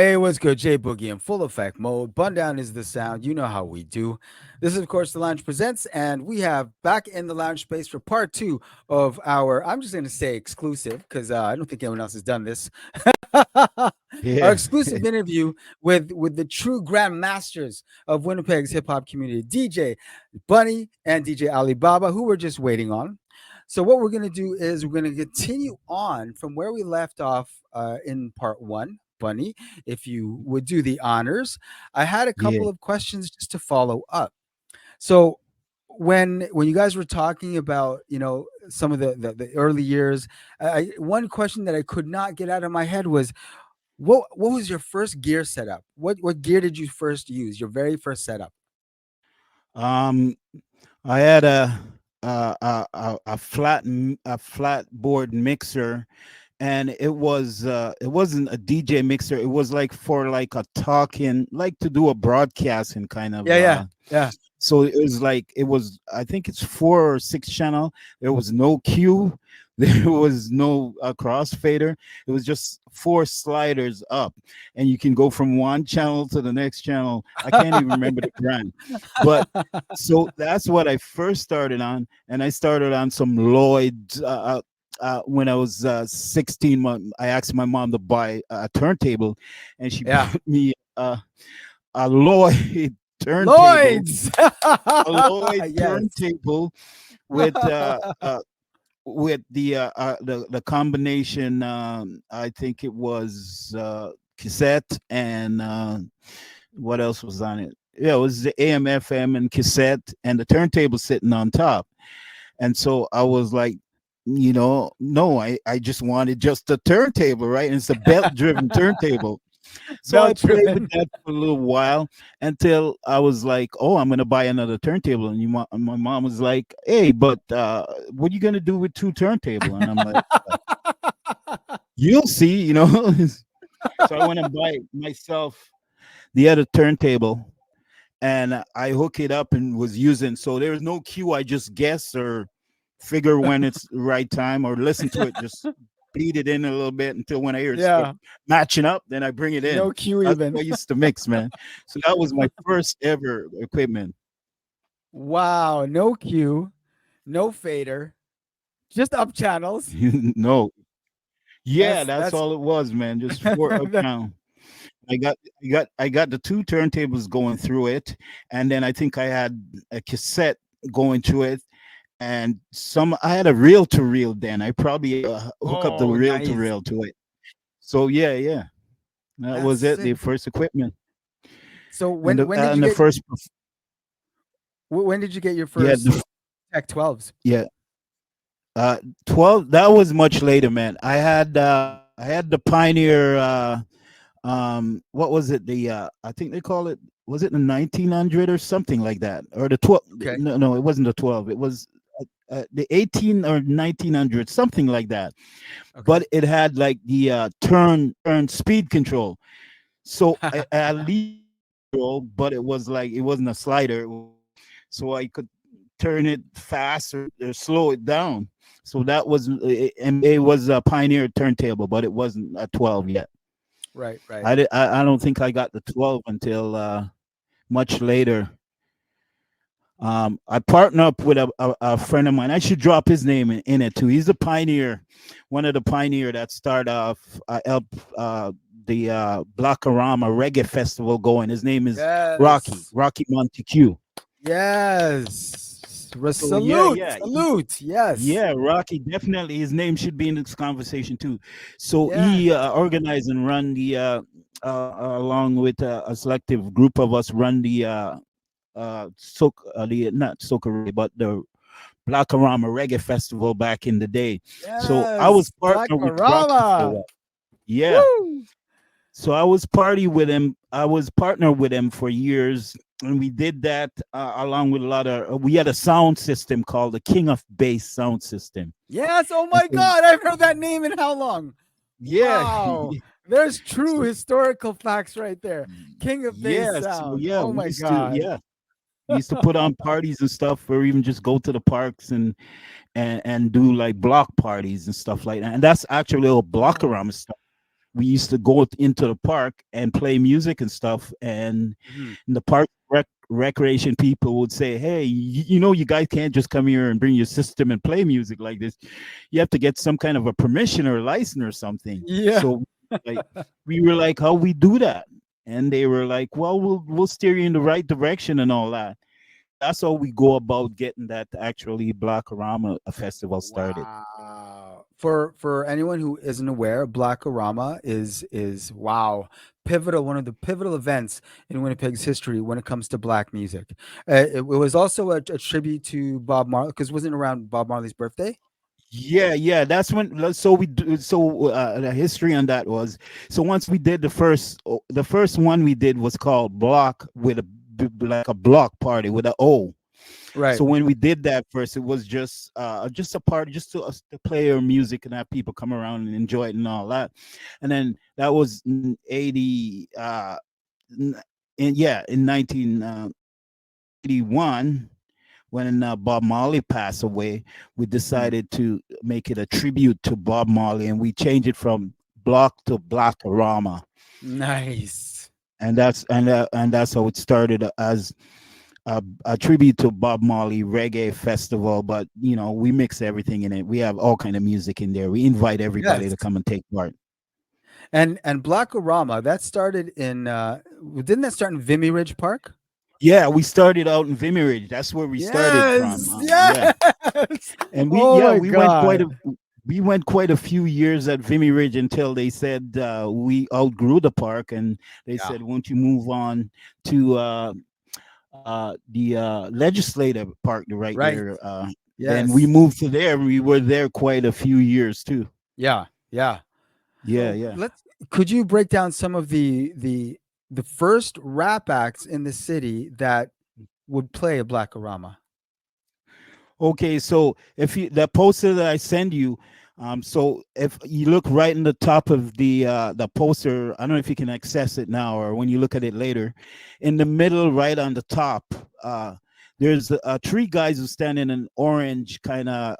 Hey, what's good? J Boogie in full effect mode. Bun down is the sound. You know how we do. This is, of course, the Lounge Presents, and we have back in the lounge space for part two of our, I'm just going to say exclusive because I don't think anyone else has done this. Our Yeah, exclusive interview with the true grandmasters of Winnipeg's hip hop community, DJ Bunny and DJ Alibaba, who we're just waiting on. So, what we're going to do is we're going to continue on from where we left off in part one. Bunny, if you would do the honors. I had a yeah. couple of questions just to follow up. So when you guys were talking about some of the early years, one question that I could not get out of my head was what was your first gear setup? What gear did you first use? Your very first setup? Um, I had a flat board mixer, and it wasn't a DJ mixer. It was like for like a talking, like to do a broadcasting kind of. Yeah, yeah, yeah. So it was like it was. I think it's 4 or 6 channel. There was no cue. There was no crossfader. It was just 4 sliders up, and you can go from one channel to the next channel. I can't even remember the brand, but so that's what I first started on, and I started on some Lloyd. When I was 16, I asked my mom to buy a turntable, and she Yeah. bought me a Lloyd turntable, Lloyd's. a Lloyd Yes. turntable with the combination. I think it was cassette and what else was on it? Yeah, it was the AM, FM, and cassette, and the turntable sitting on top. And so I was like, no, I just wanted just a turntable, right? And it's a belt driven turntable. So I Belt played with driven. that for a little while until I was like, "Oh, I'm gonna buy another turntable." And my mom was like, "Hey, but what are you gonna do with 2 turntable?" And I'm like, "You'll see," you know. So I went and buy myself the other turntable, and I hook it up and was using. So there's no cue. I just guess or figure when it's the right time, or listen to it. Just beat it in a little bit until when I hear it start Yeah. matching up, then I bring it in. No cue That's even. what I used to mix, man. So that was my first ever equipment. Wow. No cue. No fader. Just up channels. No, yeah, that's That's all it was, man. Just 4 up down. I got the 2 turntables going through it, and then I think I had a cassette going through it, and some I had a reel to reel. Then I probably hook up the oh reel to nice. reel to it. So yeah, yeah, that That's was it. The sick. first equipment So and the when did you and the get first when did you get your yeah first Tech 12s? yeah 12. That was much later, man. I had the Pioneer. What was it? The I think they call it. Was it the 1900 or something like that, or the 12? Okay. No, no, it wasn't the 12. It was the 18 or 1900, something like that. Okay. But it had like the turn speed control. So at least control, but it was like it wasn't a slider. So I could turn it fast or slow it down. So that was and it was a Pioneer turntable, but it wasn't a 12 yet. Right, right. I don't think I got the 12 until much later. I partnered up with a friend of mine. I should drop his name in it too. He's a pioneer, one of the pioneer that started off helped the Blockarama Reggae Festival going. His name is Yes. Rocky Montague. Yes. So yeah, Salute. yeah, Salute. Yes. yeah, Rocky, definitely. His name should be in this conversation too. So Yeah. he organized and run the along with a selective group of us run the not soca reggae, but the Blackarama Reggae Festival back in the day. So I was Yes. partnered with Rocky for a Blackarama. while. Yeah. Woo. So I was party with him. I was partnered with him for years, and we did that along with a lot of. We had a sound system called the King of Bass sound system. Yes. Oh And my so, God. I've heard that name in how long? yeah, Wow. There's true so, historical facts right there. King of bass yeah, so sound. yeah, Oh we my used to God. we used to put on parties and stuff, or even just go to the parks and do like block parties and stuff like that. And that's actually a little block Wow. around stuff. we used to go into the park and play music and stuff. And Mhm. in the park recreation people would say, "Hey, you guys can't just come here and bring your system and play music like this. You have to get some kind of a permission or a license or something." Yeah. So like we were like, "How we do that?" And they were like, "Well, we'll steer you in the right direction and all that." That's how we go about getting that actually Blackorama festival started. Wow. For anyone who isn't aware, Blackorama is wow, pivotal, one of the pivotal events in Winnipeg's history when it comes to black music. It was also a tribute to Bob Marley because wasn't it around Bob Marley's birthday? Yeah, yeah, that's when. So we do. So the history on that was, so once we did the first one we did was called Block with a like a block party with a O. Right. So when we did that first, it was just a party, just to us to play our music and have people come around and enjoy it and all that. And then that was in 80. In 1981, when Bob Marley passed away, we Mm. decided to make it a tribute to Bob Marley, and we changed it from Block to Blackorama, Nice. and that's how it started as a tribute to Bob Marley reggae festival. But we mix everything in it. We have all kind of music in there. We invite everybody Yes. to come and take part. And Blackorama, that started in didn't that start in Vimy Ridge Park? Yeah, we started out in Vimy Ridge. That's where we started from. Yes. Yeah, Yes. and Oh my God. we went quite a few years at Vimy Ridge until they said we outgrew the park, and they Yeah. said, "Won't you move on to the legislative park right Right. there?" Then we Yes. moved to there. We were there quite a few years too. Yeah. Yeah. Yeah, yeah. Let's could you break down some of the first rap acts in the city that would play a Blackorama? Okay, so if you that poster that I send you, so if you look right in the top of the poster, I don't know if you can access it now or when you look at it later, in the middle, right on the top, there's three guys who stand in an orange kind of,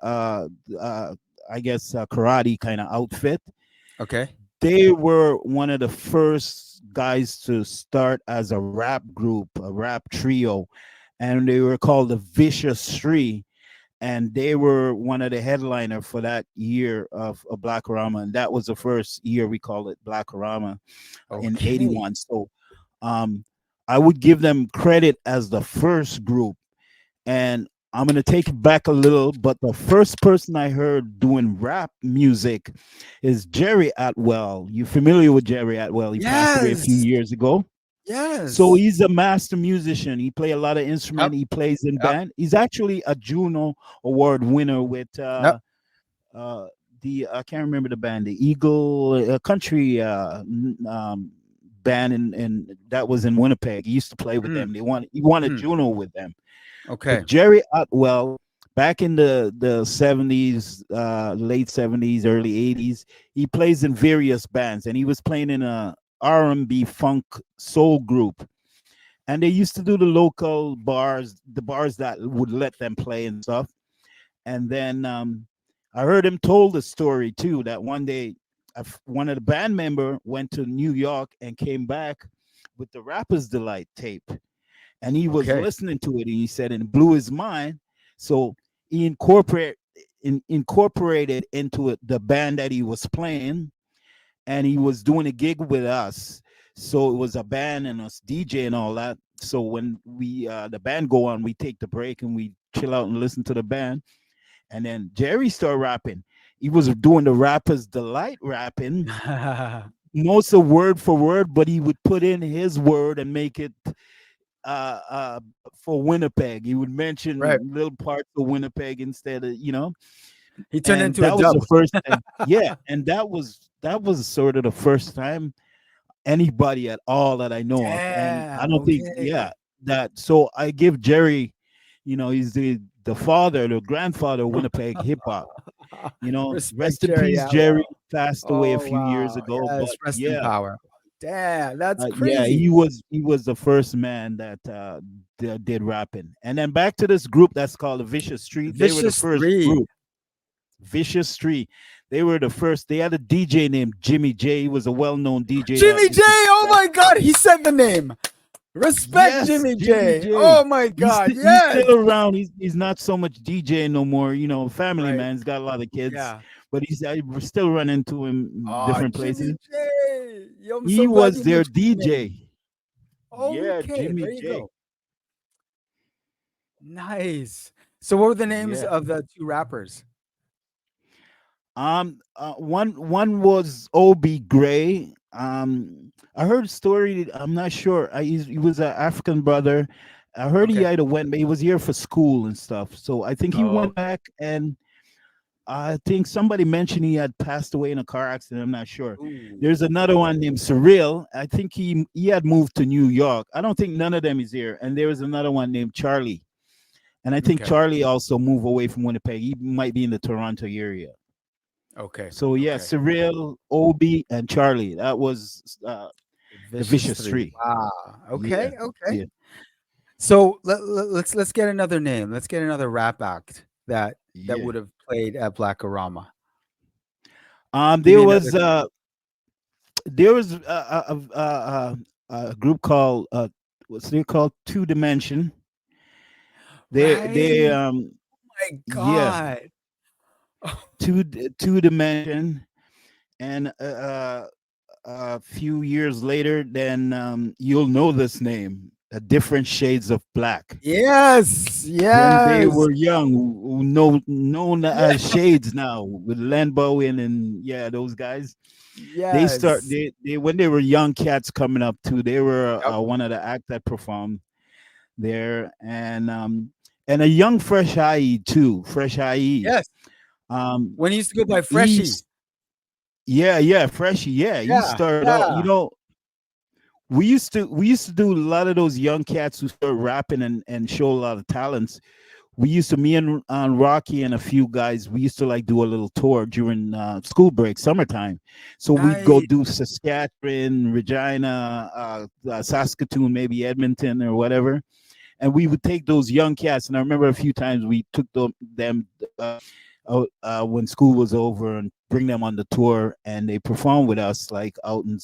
I guess, karate kind of outfit. Okay. They were one of the first guys to start as a rap group, a rap trio, and they were called the Vicious Three, and they were one of the headliner for that year of Blackorama, and that was the first year we called it Blackorama in Okay. '81. So um, I would give them credit as the first group, and I'm gonna take it back a little, but the first person I heard doing rap music is Jerry Atwell. You familiar with Jerry Atwell? He passed away a few Yes. years ago. So Yes. he's a master musician. He play a lot of Yep. instrument. He plays in Yep. band. He's actually a Juno Award winner with Yep. uh the I can't remember the band, the Eagle country band in that was in Winnipeg. He used to play with Mm, them. He won a mhm. Juno with them. Okay. But Jerry Otwell, back in the 70s, late 70s, early 80s, he plays in various bands, and he was playing in a R&B funk soul group. And they used to do the local bars, the bars that would let them play and stuff. And then I heard him told the story too that one day one of the band member went to New York and came back with the Rapper's Delight tape, and he was Okay. listening to it, and he said, and it blew his mind. So he incorporated into it the band that he was playing, and he was doing a gig with us. So it was a band and us DJ and all that. So when we the band go on, we take the break and we chill out and listen to the band. And then Jerry started rapping. He was doing the Rapper's Delight rapping, most of word for word, but he would put in his word and make it uh, uh, for Winnipeg. He would Right. mention little parts of Winnipeg instead of, He turned and into a that was dub. the first thing. Yeah, and that was sort of the first time anybody at all that I know of, and I Damn. don't think, Okay. yeah, that. So I give Jerry, he's the father, the grandfather of Winnipeg hip hop. Respect Rest in Jerry peace, Jerry. Atwell. Passed away a Oh few years wow. ago, Yes, but rest in yeah, power. Damn, that's yeah, crazy. he was the first man that did rapping. And then back to this group that's called the Vicious Street. They were the Vicious first Three. group, Vicious Street. They were the first. They had a DJ named Jimmy J. He was a well-known DJ that Jimmy J. used to. Oh my God, he said the name. Respect Yes, Jimmy Jimmy J. J. Oh my God, He's yes. still around. He's not so much DJing no more. You know, family Right. man. He's got a lot of kids, Yeah. but I still run into him in Oh, different Jimmy places. J. Yo, I'm He so glad was you their mentioned the name. DJ. Yeah, Okay, Jimmy there you J. go. Nice. So, what were the names Yeah. of the two rappers? One was Obi Gray. I heard a story. I'm not sure. He was an African brother. I heard he Okay. either went, he was here for school and stuff. So I think he Oh, went back, and I think somebody mentioned he had passed away in a car accident. I'm not sure. ooh. There's another one named Cyril. I think he had moved to New York. I don't think none of them is here. And there was another one named Charlie. And I think Okay. Charlie also moved away from Winnipeg. He might be in the Toronto area. Okay. So yeah, Okay. Cyril, Obi, and Charlie. That was the Vicious Vicious Three. Three. Wow. Yeah, Okay. Okay. yeah, So let's get another name. Let's get another rap act that yeah. would have played at Blackorama. Give There me another was name. a group called what's they called Two Dimension. They Right. My yeah, God. Two Dimension, and a few years later, then you'll know this name, Different Shades of Black. Yes. When they Yes. were young, who know known Yeah. as Shades now, with Len Bowen and yeah, those guys. Yes. They when they were young cats coming up too. They were Yep. one of the act that performed there, and a young Fresh IE too. Fresh IE. Yes. Um, When he used to go by Freshie. he's yeah, Freshy. Yeah, he Yeah. started out. You Yeah. know, we used to do a lot of those young cats who start rapping and show a lot of talents. We used to me and Rocky and a few guys. We used to like do a little tour during school break, summertime. So we'd go Nice. do Saskatchewan, Regina, Saskatoon, maybe Edmonton or whatever, and we would take those young cats. And I remember a few times we took them when school was over and bring them on the tour, and they performed with us like out in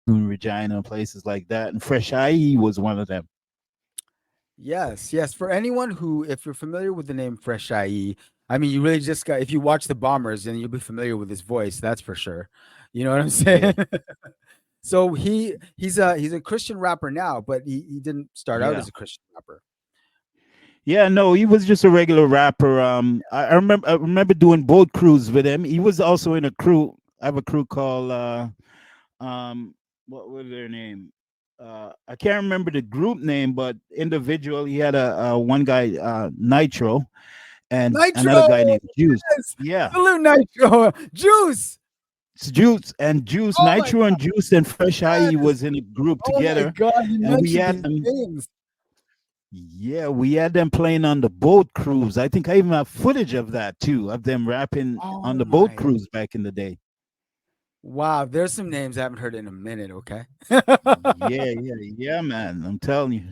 Regina, places like that. And Fresh IE was one of them. Yes, yes. For anyone who, if you're familiar with the name Fresh IE, I mean, you really just got, if you watch the Bombers, then you'll be familiar with his voice. That's for sure. You know what I'm Yeah, saying? So he's a Christian rapper now, but he didn't start out yeah. as a Christian rapper. Yeah, no, he was just a regular rapper. I remember doing boat cruise with him. He was also in a crew. I have a crew called um what was their name? I can't remember the group name, but individual he had a one guy Nitro and another Nitro, guy named Juice. yes, Yeah. salute Nitro, Juice. It's Juice, Oh my Nitro and Juice and Fresh IE yes, was in a group oh my together, God, you and we mentioned had these them. names. Yeah, we had them playing on the boat cruise. I think I even have footage of that too, of them rapping on Oh the boat my, cruise back in the day. wow. There's some names I haven't heard in a minute. Okay. Yeah, man. I'm telling you,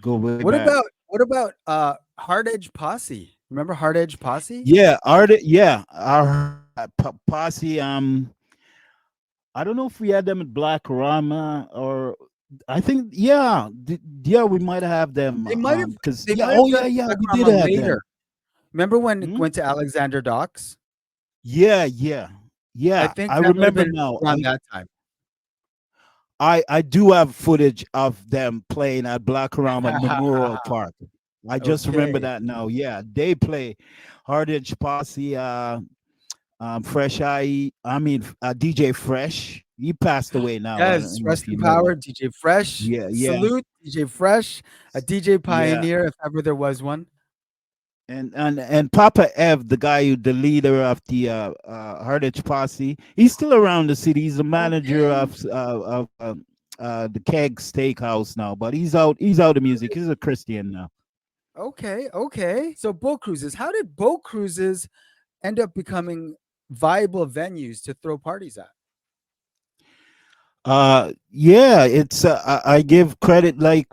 go way What back. about Hard Edge Posse? Remember Hard Edge Posse? Yeah, our posse. I don't know if we had them at Black Rama or I think yeah, we might have them. They might have Because they yeah, might oh have done yeah, Black we did Rama have later. them. Remember when it Hmm? went to Alexander Docks? Yeah, yeah, I yeah. think I that might have remember been now. around that time. I do have footage of them playing at Black Rama Memorial Park. I just remember Okay. that now. Yeah, they play Hardage Posse, Fresh IE. I mean, DJ Fresh. He passed away now. I Yes, don't know if rest you in know that. power, DJ Fresh. Yeah, yeah, Salute, DJ Fresh, a DJ yeah. pioneer if ever there was one. And Papa Ev, the guy who the leader of the Hardage Posse, he's still around the city. He's the manager Okay. of the Keg Steakhouse now, but he's out of music. He's a Christian now. Okay. Okay. So boat cruises. How did boat cruises end up becoming viable venues to throw parties at? Yeah, it's I give credit like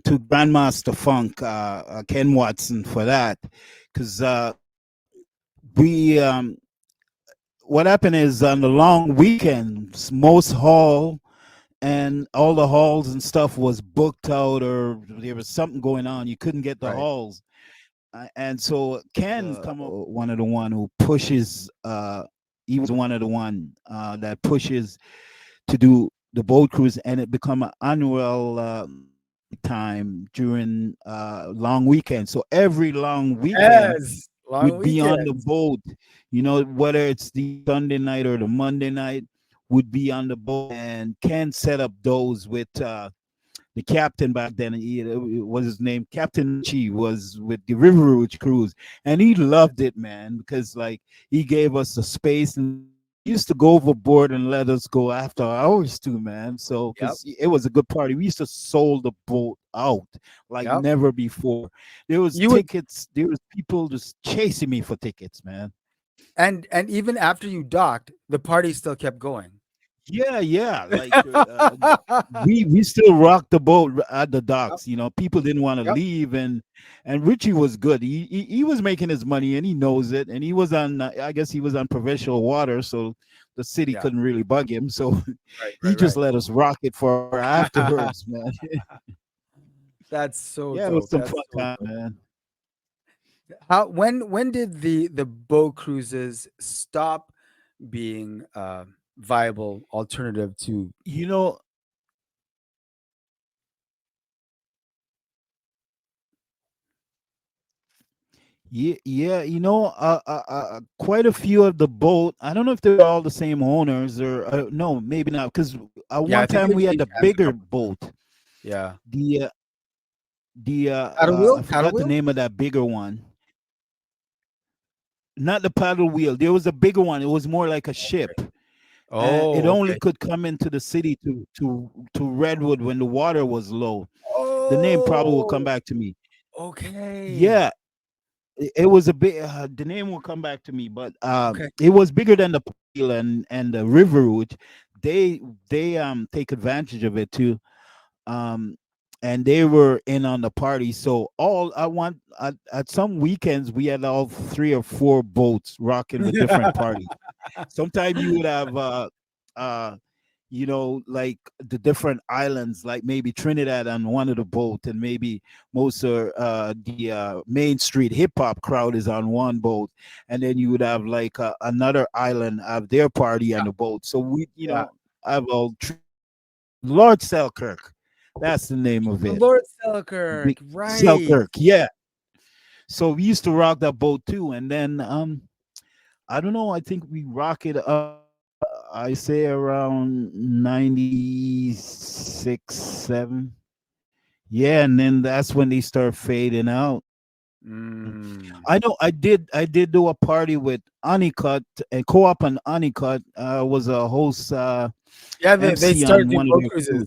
to Grandmaster Funk, Ken Watson for that, because we what happened is on the long weekends, most hall and all the halls and stuff was booked out, or there was something going on. You couldn't get the Right. halls, and so Ken come up one of the one who pushes. He was one of the one that pushes to do the boat cruise, and it become an annual time during long weekend. So every long weekend Yes. Long would be on the weekends. boat. You know, whether it's the Sunday night or the Monday night, would be on the boat. And Ken set up those with the captain back then. It was his name, Captain Richie, was with the River Rouge cruise, and he loved it, man, because like he gave us the space and he used to go overboard and let us go after hours too, man. So Yep. because it was a good party, we used to sold the boat out like Yep. never before. There was You would, tickets, there was people just chasing me for tickets, man. and even after you docked, the party still kept going. Yeah, yeah. Like we still rocked the boat at the Yep. docks. You know, people didn't want to Yep. leave, and Richie was good. He was making his money, and he knows it. And he was on, I guess he was on provincial water, so the city Yeah. couldn't really bug him. So Right. he Right. just Right. let us rock it for afterwards, man. That's so Yeah, it was dope. some That's fun so time, dope. man. How when did the boat cruises stop being viable alternative to? You know, yeah, yeah, quite a few of the boat. I don't know if they're all the same owners or no, maybe not. Because Yeah, one I think time they we had changed the hands a bigger couple. boat. Yeah. The Paddle wheel. I Paddle forgot the wheel. name of that bigger one. Not the paddle wheel. There was a bigger one. It was more like a Okay. ship, and it Oh. only Okay. could come into the city to Redwood when the water was low. The name probably will come Oh. back to me. Okay. Yeah, it was a bit. The name will come back to me, but Okay. it was bigger than the Peel and the River Rouge. They take advantage of it too. Um, and they were in on the party. So all I want at some weekends we had all three or four boats rocking with different parties. Sometimes you would have uh like the different islands, like maybe Trinidad on one of the boat, and maybe most of the Main Street hip hop crowd is on one boat, and then you would have like another island have their party on the boat. So we, Yeah. have all Lord Selkirk, that's the name of The it. Lord Selkirk. Big Right. Selkirk, yeah. So we used to rock that boat too, and then I don't know. I think we rock it up. I say around 96, 7. Yeah, and then that's when they start fading out. Mm. I know I did do a party with Anicut and Co-op and Anicut was a host Yeah. They MC started on doing one of boat their cruises. crews.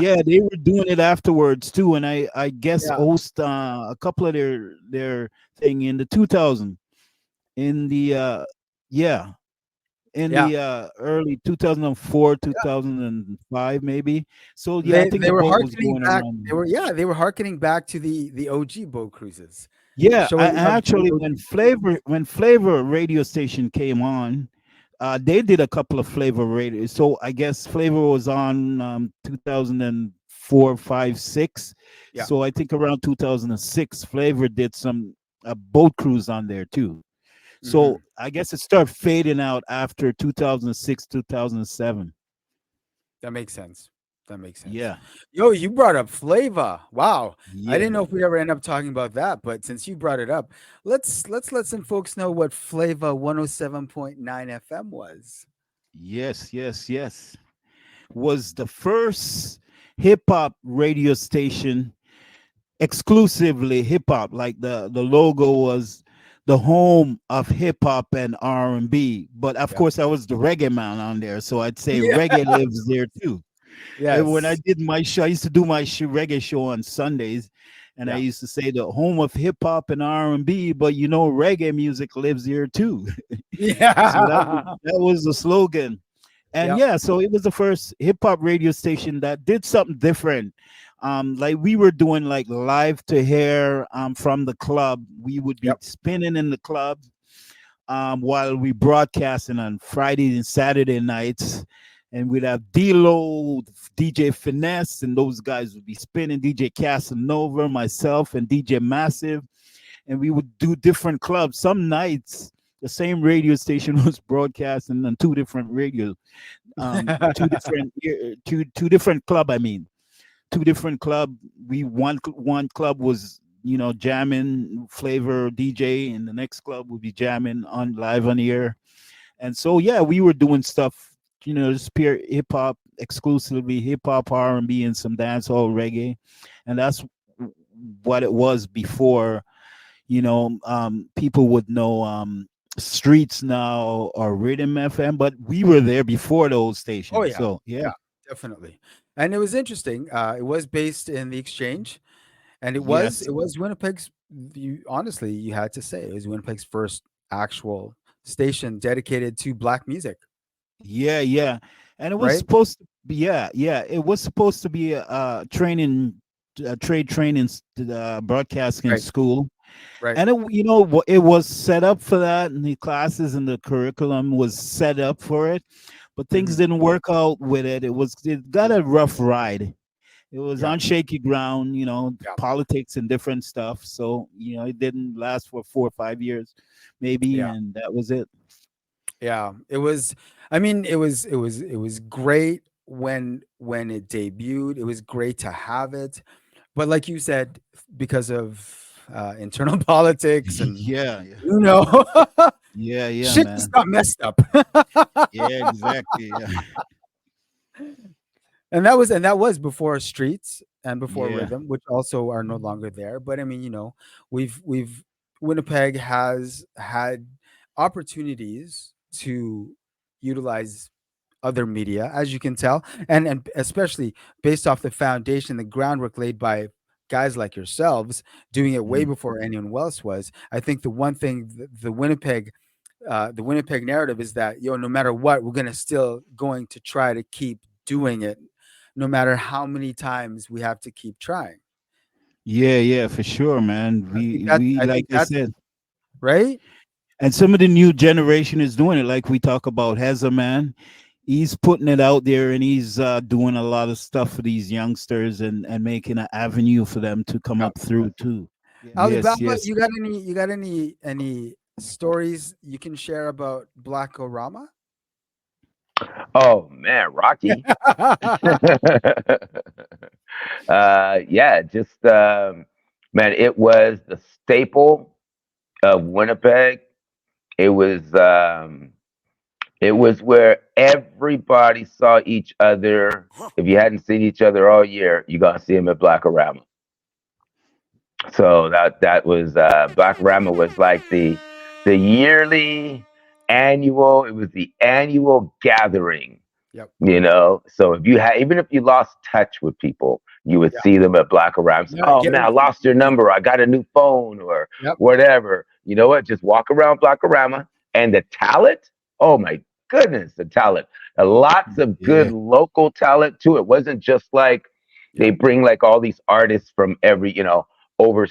Yeah, they were doing it afterwards too, and I guess Yeah. host a couple of their thing in the 2000 in the yeah in Yeah. the early 2004 2005 maybe. So yeah, I think They the were boat was harkening going back. around. They were harkening back to the OG boat cruises, Yeah, showing I love to the actually OG boat cruises. When Flavor radio station came on, they did a couple of Flavor radio. So I guess Flavor was on 2004, 5, 6. Yeah. So I think around 2006, Flavor did some boat cruise on there too. So Hmm. I guess it started fading out after 2006, 2007. That makes sense. That makes sense. Yeah, Yo, you brought up Flava. Wow. I didn't yeah, know if we'd ever end up talking about that, but since you brought it up, let's let some folks know what Flava 107.9 FM was. yes, yes, yes. Was the first hip hop radio station, exclusively hip hop. Like the logo was the home of hip hop and R&B. But of Yeah. course, I was the reggae man on there, so I'd say Yeah. reggae lives there too. And when I Yes. did my show, I used to do my reggae show on Sundays, and I Yeah. used to say the home of hip hop and R&B. But reggae music lives here too. So Yeah. that was the slogan. And Yep. yeah, so it was the first hip hop radio station that did something different. Like we were doing like live to hair from the club. We would be Yep. spinning in the club, while we broadcasting on Friday and Saturday nights, and we'd have D-Lo, DJ Finesse, and those guys would be spinning. DJ Casanova, myself, and DJ Massive, and we would do different clubs. Some nights, the same radio station was broadcasting on two different radios, two different club. I mean, two different club. We one club was jamming flavor DJ, and the next club would be jamming on live on the air. And so yeah, we were doing stuff, just pure hip hop, exclusively hip hop, R&B, and some dancehall reggae, and that's what it was before. People would know Streets Now or Rhythm FM, but we were there before those Oh stations. yeah, So yeah, yeah, definitely. And it was interesting. It was based in the Exchange, and yes, it was Winnipeg's. You honestly, you had to say it was Winnipeg's first actual station dedicated to black music, yeah, yeah, and it was right? supposed to be, yeah, yeah, it was supposed to be a training, a trade training, broadcasting Right, school. right. And it was set up for that, and the classes and the curriculum was set up for it, but things Hmm. didn't work out with it. It got a rough ride. It was Yeah, on shaky ground, yeah, politics and different stuff. So it didn't last for 4 or 5 years, maybe, yeah, and that was it. yeah. It was. I mean, it was great when it debuted. It was great to have it, but like you said, because of internal politics and Yeah, yeah, you know, yeah, yeah, shit just man. got messed up. Yeah, exactly. Yeah, And that was before Streets and before yeah, Rhythm, which also are no longer there. But I mean, we've Winnipeg has had opportunities to utilize other media, as you can tell, and especially based off the foundation, the groundwork laid by guys like yourselves, doing it way mm, before anyone else was. I think the one thing the Winnipeg narrative is that no matter what, we're gonna still going to try to keep doing it, no matter how many times we have to keep trying. yeah, yeah, for sure, man. I think We I like think I that's said, right. and some of the new generation is doing it. Like we talk about Heza, man. He's putting it out there, and he's doing a lot of stuff for these youngsters, and making an avenue for them to come Yeah. up through too. Yes, Alibaba, yes. you got any stories you can share about Blackorama? Oh man, Rocky. Yeah, just man, it was the staple of Winnipeg. It was um, it was where everybody saw each other. If you hadn't seen each other all year, you got to see them at Blackorama. So that was Blackorama was like the yearly annual. It was the annual gathering. Yep. So if you had, even if you lost touch with people, you would Yeah. see them at Black Rams. Yeah. Oh Get man, I them. lost your number. I got a new phone or Yep. whatever. You know what? Just walk around Blackorama, and the talent. Oh my goodness, the talent. Lots of good Yeah, local talent too. It wasn't just like they Yep. bring like all these artists from every over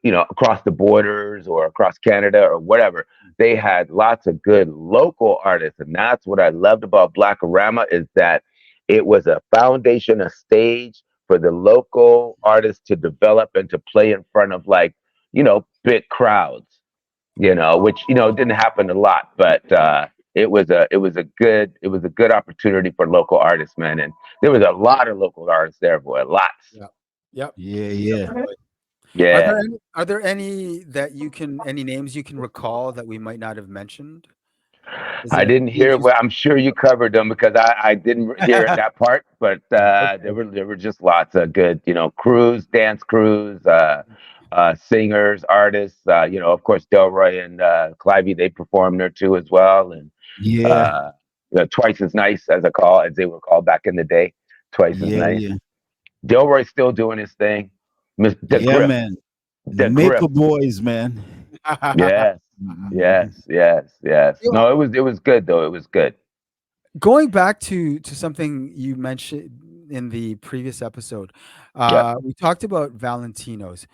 across the borders or across Canada or whatever. They had lots of good local artists, and that's what I loved about Blackorama is that it was a foundation, a stage for the local artists to develop and to play in front of like big crowds. Which didn't happen a lot, but it was a good opportunity for local artists, man, and there was a lot of local artists there, boy, lots. Yep. Yep. yeah, yeah. Definitely. Are there Yeah. any are there any that you can any names you can recall that we might not have mentioned? Is I there didn't any of hear. you? Well, I'm sure you covered them because I didn't hear that part. But there Okay. were there were just lots of good, crews, dance crews, singers, artists. Of course, Delroy and Clivey, they performed there too as well, and Yeah, uh, twice as nice as they were called back in the day. Twice as yeah, nice. yeah, Delroy's still doing his thing. Miss the yeah, grip, man. The the grip. Maple Boys, man. Yes, yes, yes, yes. You know, No, it was good though. It was good. going back to something you mentioned in the previous episode, Yep. we talked about Valentino's.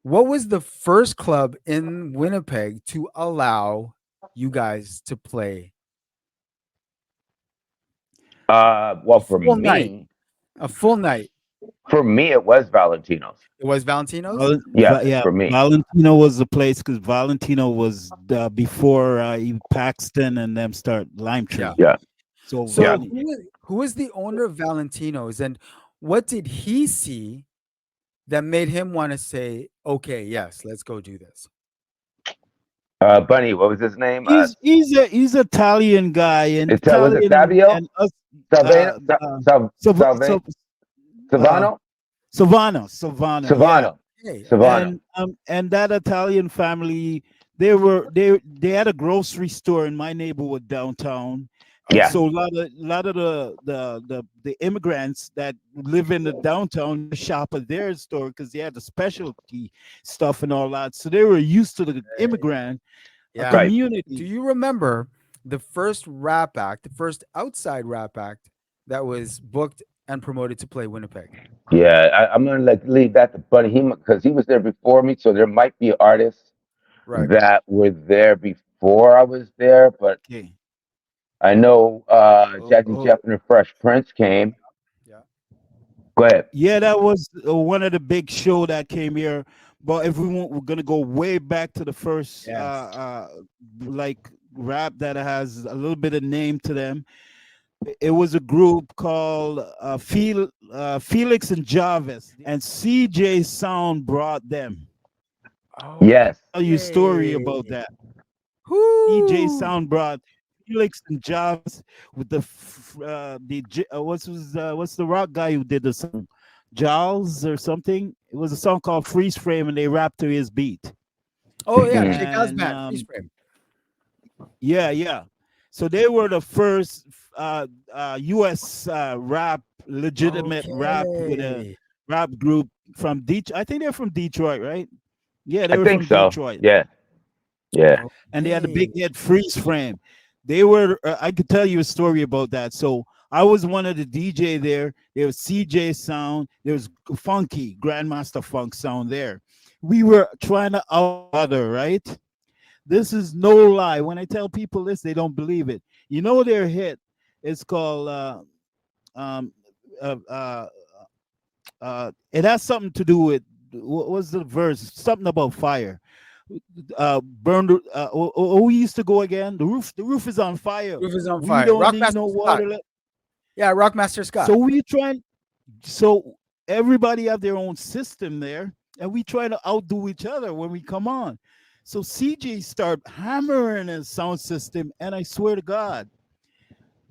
What was the first club in Winnipeg to allow you guys to play Well, a full night? A full night. for me, it was Valentino's. It was Valentino's. Yes, Yeah, for me. Valentino was the place because Valentino was before Paxton and them start Lime Yeah. Tree. Yeah, So yeah. So who is the owner of Valentino's, and what did he see that made him want to say, "Okay, yes, let's go do this"? Bunny, what was his name? he's Italian guy and Was it Italian Savio? and us Salvano? Sav- Salvano? Sav- uh, Savano? Savano, yeah. Savano. Hey, Savano. And that Italian family, they had a grocery store in my neighborhood downtown, and Yeah. so a lot of the immigrants that live in the downtown shop at their store because they had the specialty stuff and all that, so they were used to the immigrant yeah. Right. Do community. you remember the first rap act, the first outside rap act that was booked and promoted to play Winnipeg? Yeah, I'm gonna leave that to Bunny. Because he was there before me, so there might be artists Right. that were there before I was there. But Okay. I know Jazzy Oh, Jeff and the Fresh Prince came. Yeah. Go ahead. yeah, that was one of the big show that came here. But if we're gonna go way back to the first, Yes. like rap that has a little bit of name to them, it was a group called Felix and Jarvis, and CJ Sound brought them. Oh, Yes. Tell you a story about that. CJ whoo. Sound brought Felix and Jarvis with what's the rock guy who did the song, Giles or something. It was a song called Freeze Frame, and they rapped to his beat. Oh yeah, Mhm. Jake And Osman, freeze frame. yeah. So they were the first U.S. Rap, legitimate rap with a Okay. rap group from Detroit. I think they're from Detroit, right? Yeah, they I were think from so. Detroit, Yeah. Yeah. and they had a Okay. big head freeze frame. They were. I could tell you a story about that. So I was one of the DJ there. There was CJ Sound. There was Funky Grandmaster Funk Sound there. We were trying to out other, right? This is no lie. When I tell people this, they don't believe it. You know their hit. It's called um uh, uh it has something to do with what was the verse? Something about fire. Burned we used to go again. The roof is on fire. Roof is on We fire. don't need Rockmaster no Scott. water. Yeah, Rockmaster Scott. So we trying so everybody have their own system there, and we try to outdo each other when we come on. So CJ start hammering his sound system, and I swear to God,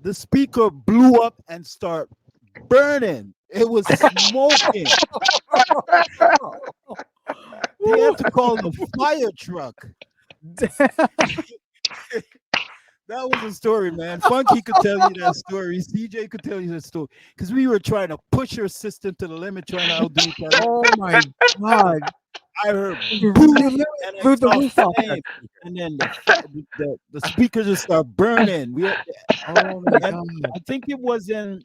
the speaker blew up and start burning. It was smoking. They had to call the fire truck. That was a story, man. Funky could tell you that story. CJ could tell you that story because we were trying to push your system to the limit, trying to outdo each other. Oh my god. I heard You boom, literally and I blew the saw roof off that flame, speaker. and then the speakers just start burning. Oh my And god. I think it was in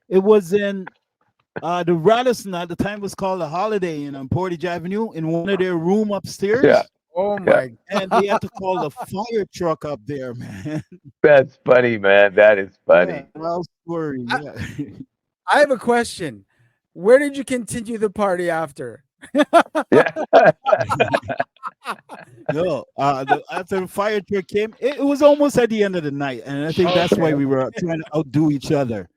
the Radisson at the time was called the Holiday Inn on Portage Avenue in one of their room Yeah. upstairs, Oh Yeah. my and they had to call the fire truck up there, man. That's funny, man. That is Yeah, funny. wild story. I, Yeah. I have a question. Where did you continue the party after? Yeah. No, after the fire truck came, it was almost at the end of the night, and I think that's why Okay. we were trying to outdo each other.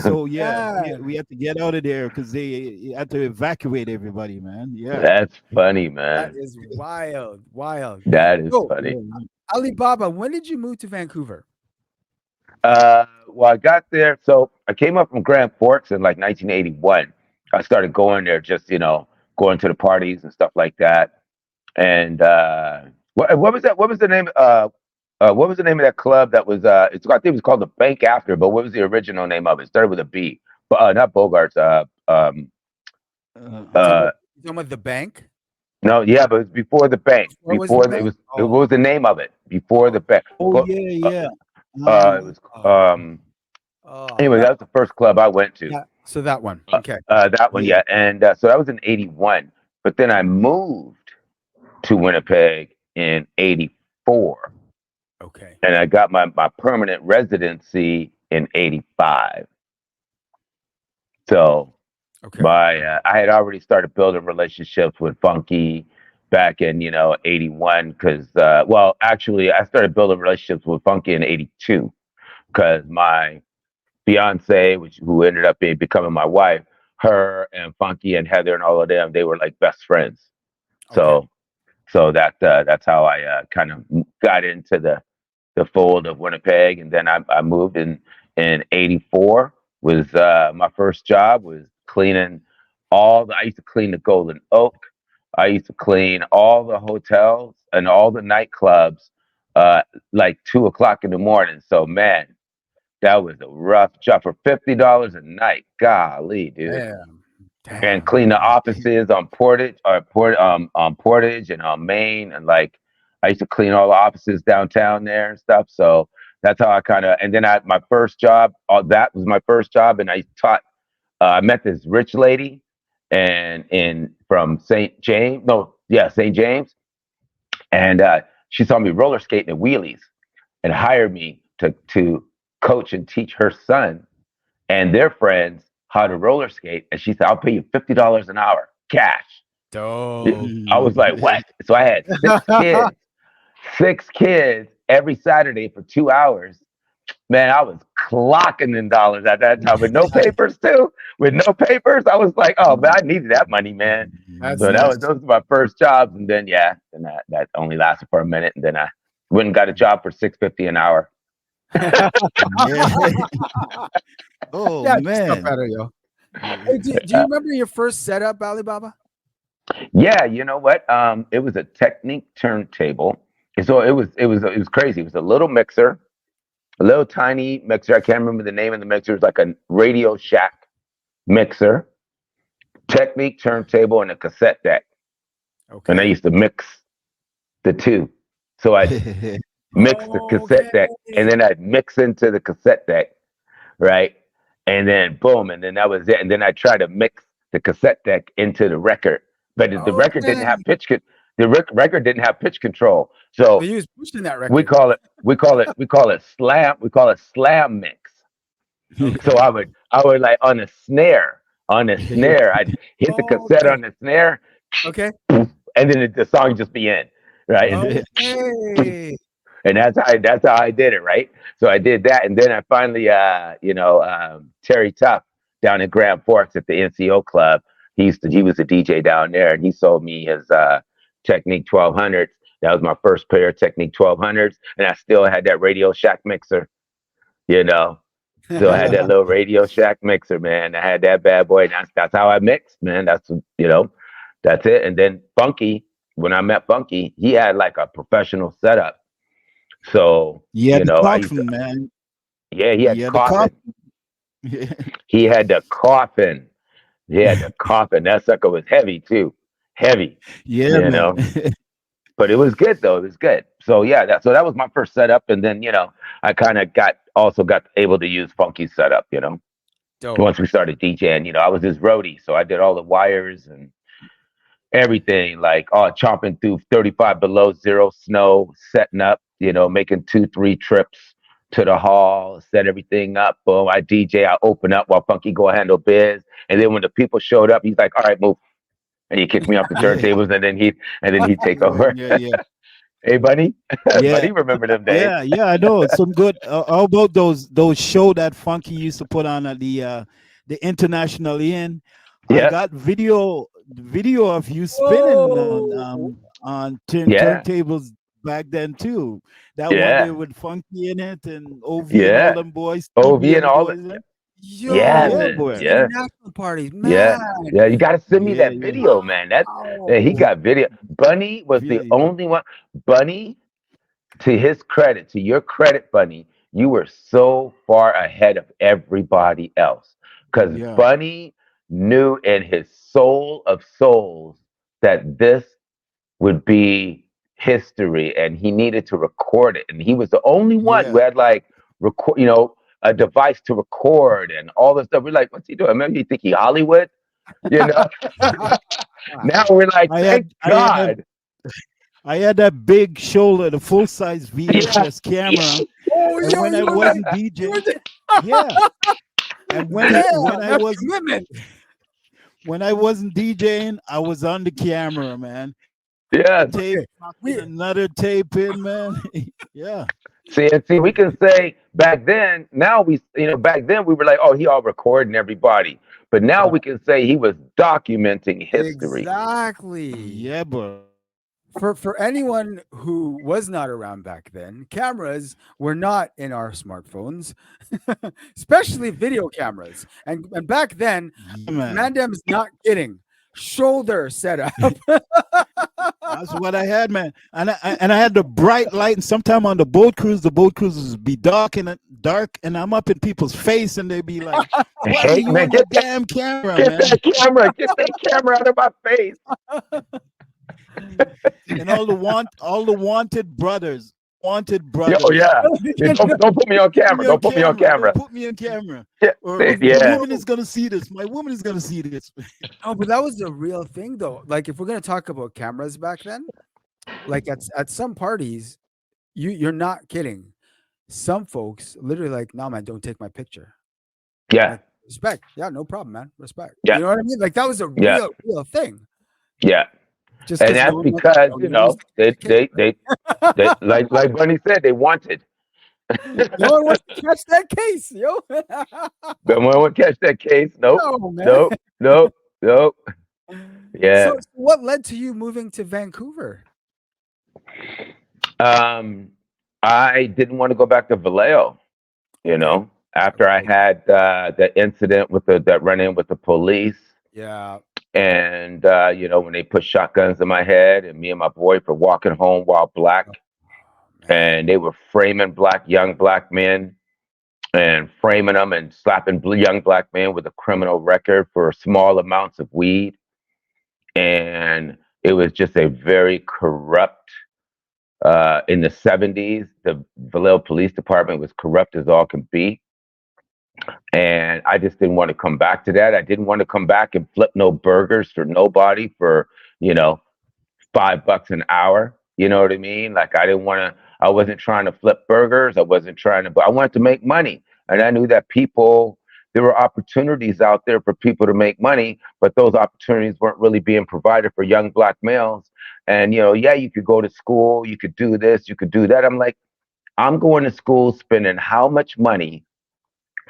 So yeah, we, Yeah. we had to get out of there because they had to evacuate everybody, man. Yeah. That's funny, That man. is wild. Wild. That is So, funny. Yeah, man. Alibaba, when did you move to Vancouver? Well, I got there. So I came up from Grand Forks in like 1981. I started going there, just going to the parties and stuff like that. And what was that? What was the name? What was the name of that club that was? I think it was called the Bank After. But what was the original name of it? It started with a B. But not Bogarts. Uh, Uh, You talking about the bank? no, yeah, but it was before the bank. What was the Before it bank? was. What Oh, was the name of it? Before the bank. oh Well, yeah. it was. oh, oh, Anyway, that was the first club I went to. so that one. Uh, Okay. that one, Yeah. yeah, and so that was in '81. But then I moved to Winnipeg in '84, Okay. and I got my permanent residency in '85. So Okay. I had already started building relationships with Funky back in '81 because well, actually I started building relationships with Funky in '82 because my fiance, who ended up becoming my wife, her and Funky and Heather and all of them, they were like best friends. Okay. So that's how I kind of got into the fold of Winnipeg, and then I moved in '84. Was my first job was cleaning I used to clean the Golden Oak. I used to clean all the hotels and all the nightclubs, like 2 o'clock in the morning. So man, that was a rough job for $50 a night. Golly, dude. Damn. And Damn. clean the offices on Portage and on Main, and like I used to clean all the offices downtown there and stuff. So that's how I kind of. And then my first job, that was my first job, and I taught. I met this rich lady, and in from St. James, no, yeah, St. James, and she saw me roller skating at wheelies, and hired me to coach and teach her son and their friends how to roller skate. And she said, I'll pay you $50 an hour, cash. Dope. I was like, what? So I had six kids every Saturday for 2 hours. Man, I was clocking in dollars at that time with no papers too. With no papers, I was like, oh man, I needed that money, man. That's So nice. those were my first jobs, and then then that only lasted for a minute, and then I went and got a job for $6.50 an hour. Oh Yeah, just got man. better, yo. Hey, do you remember your first setup, Alibaba? Yeah, you know what? It was a Technique turntable. And so it was crazy. It was a little mixer, a little tiny mixer. I can't remember the name of the mixer. It was like a Radio Shack mixer, Technique turntable, and a cassette deck. And I Okay. used to mix the two. So I'd mix the cassette deck, and then I'd mix into the cassette deck, right? And then boom, and then that was it. And then I tried to mix the cassette deck into the record, but the record didn't Okay. have record didn't have pitch control. So So you was pushing that we record. call it slam mix. Okay. So I would like on the snare, I'd hit the cassette Okay. on the snare, Okay. and then the song just be in, right? Okay. And that's how I did it, right? So I did that, and then I finally, Terry Tuff down in Grand Forks at the NCO club. He was a DJ down there, and he sold me his Technique 1200s. That was my first pair of Technique 1200s, and I still had that Radio Shack mixer, you know. Still had that little Radio Shack mixer, man. I had that bad boy. That's how I mixed, man. That's it. And then Funky, when I met Funky, he had like a professional setup. So, Yeah, the I used to, coffin, man. yeah, he had the Yeah, the coffin. coffin. He had the coffin. He had the coffin. That sucker was heavy too. Heavy, Yeah, you man. know. But it was good though. It was good. So yeah, that was my first setup. And then, I kind of got able to use Funky's setup. Dope. Once we started DJing, I was his roadie. So I did all the wires and everything, like chomping through 35 below zero snow, setting up, making 2-3 trips to the hall, set everything up. Boom, I DJ, I open up while Funky go handle biz. And then when the people showed up, he's like, all right, move. And he kicked me off the turntables, and then he'd take over. Yeah. Hey, Bunny, Yeah. Bunny, remember them days? Yeah, I know. Some good. How about those show that Funky used to put on at the International Inn? I Yeah, got video of you spinning Whoa. on yeah, turntables back then too. That one yeah, there with Funky in it and OV and all yeah. them boys, OV TB and and the all that. boys. Eh? Yeah, Yo, Yeah, man. boy. Yeah, international parties, yeah, man. yeah. You got to send me Yeah, that yeah. video, man. He Wow. got video. Bunny was the Video. only one. Bunny, to his credit, to your credit, Bunny, you were so far ahead of everybody else because Yeah. Bunny knew in his soul of souls that this would be history, and he needed to record it. And he was the only one who Yeah. had like record, a device to record and all this stuff. We're like, what's he doing? Maybe you think he Hollywood, you know? Now we're like, I thank had I had a God. I had that big shoulder, the full size Yeah. VHS camera, Oh, and yo, when I you were wasn't you were DJing, yeah, and damn, that's commitment. when I wasn't DJing, I was on the camera, man. The Yes. tape, Okay, knocking we another tape in, man. Yeah. See, we can say back then. Now back then we were like, oh, he all recording everybody, but now yeah, we can say he was documenting history. exactly. Yeah, bro. For anyone who was not around back then, cameras were not in our smartphones, especially video cameras. And back then, Yeah, man. Mandem's not kidding. Shoulder setup. That's what I had, man. And I had the bright light. And sometime on the boat cruises would be dark, and I'm up in people's face, and they'd be like, "Buddy, Hey you man, on the damn camera, get man!" that camera, get that camera out of my face. And wanted Oh brothers. yeah. Yeah, don't put me on Put camera. me on Don't put me on camera. camera. Don't put me on camera. Yeah, Or my yeah, woman is gonna see this. My woman is gonna see this. Oh, but that was the real thing, though. Like, if we're gonna talk about cameras back then, like at some parties, you're not kidding. Some folks literally like, "No, man, don't take my picture." yeah, Like, respect, yeah, no problem, man, respect. yeah, You know what I mean? Like that was a yeah, real thing. yeah. Just And because no that's one wants, because no one wants to catch they a case, they like Bunny said, they wanted. no one wants to catch that case, yo. No one would catch that case. Nope, No, man. nope, nope, nope. So, Yeah. what led to you moving to Vancouver? Um, I didn't want to go back to Vallejo. Okay. After I had the incident with that run in with the police, Yeah. and when they put shotguns in my head, and me and my boy for walking home while black, Oh, man. and they were framing young black men, and framing them and slapping young black men with a criminal record for small amounts of weed, and it was just a very corrupt. In the 70s, the Vallejo Police Department was corrupt as all can be. And I just didn't want to come back to that. I didn't want to come back and flip no burgers for nobody for, you know, $5 an hour. You know what I mean? Like I wasn't trying to flip burgers. I wasn't trying to, but I wanted to make money. And I knew that there were opportunities out there for people to make money, but those opportunities weren't really being provided for young black males. And, yeah, you could go to school, you could do this, you could do that. I'm like, I'm going to school spending how much money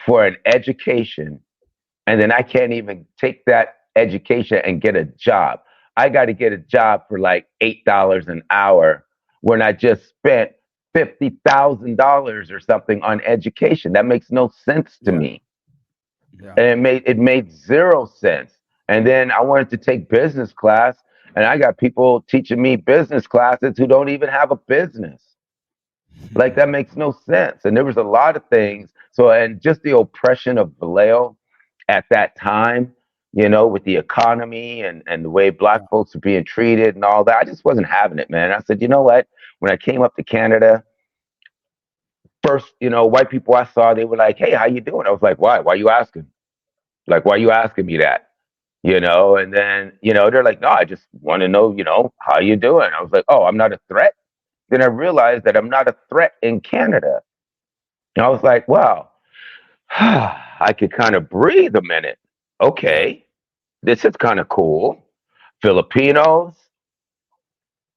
for an education, and then I can't even take that education and get a job. I got to get a job for like $8 an hour when I just spent $50,000 or something on education. That makes no sense to Yeah. me, Yeah. and it made zero sense. And then I wanted to take business class, and I got people teaching me business classes who don't even have a business. Like that makes no sense. And there was a lot of things. So, and just the oppression of Vallejo at that time, with the economy and the way black Yeah. folks were being treated and all that, I just wasn't having it, man. I said, you know what? When I came up to Canada, first, white people I saw, they were like, "Hey, how you doing?" I was like, "Why? Why you asking? Like, why you asking me that?" And then, they're like, "No, I just want to know, how you doing?" I was like, "Oh, I'm not a threat." Then I realized that I'm not a threat in Canada. And I was like, wow, I could kind of breathe a minute. Yeah. Okay, this is kind of cool. Filipinos,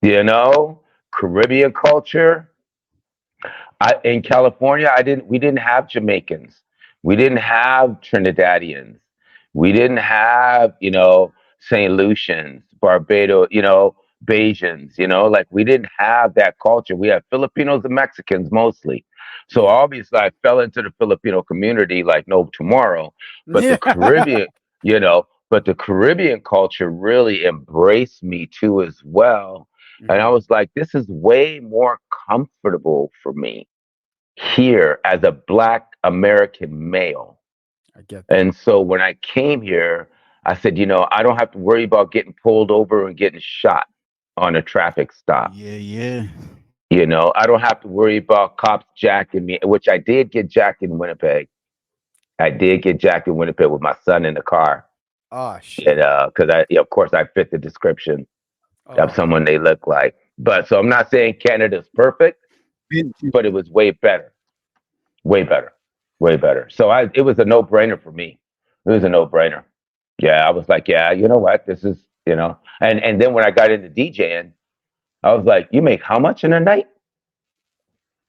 you know, Caribbean culture. In California, we didn't have Jamaicans. We didn't have Trinidadians. We didn't have, St. Lucians, Barbados, Bajans, like we didn't have that culture. We had Filipinos and Mexicans mostly. So Yeah. obviously I fell into the Filipino community like no tomorrow. But the Yeah. Caribbean, culture really embraced me too as well. And I Mhm. was like, this is way more comfortable for me here as a Black American male. I get that. And so when I came here, I said, I don't have to worry about getting pulled over and getting shot on a traffic stop. Yeah, yeah. I don't have to worry about cops jacking me, which I did get jacked in Winnipeg. I did get jacked in Winnipeg with my son in the car. Oh And shit. because of course, I fit the description of Oh someone they look like. But so I'm not saying Canada's perfect, but it was way better, way better, way better. So it was a no brainer for me. It was a no brainer. Yeah, I was like, yeah, you know what? This is, and then when I got into DJing, I was like, you make how much in a night?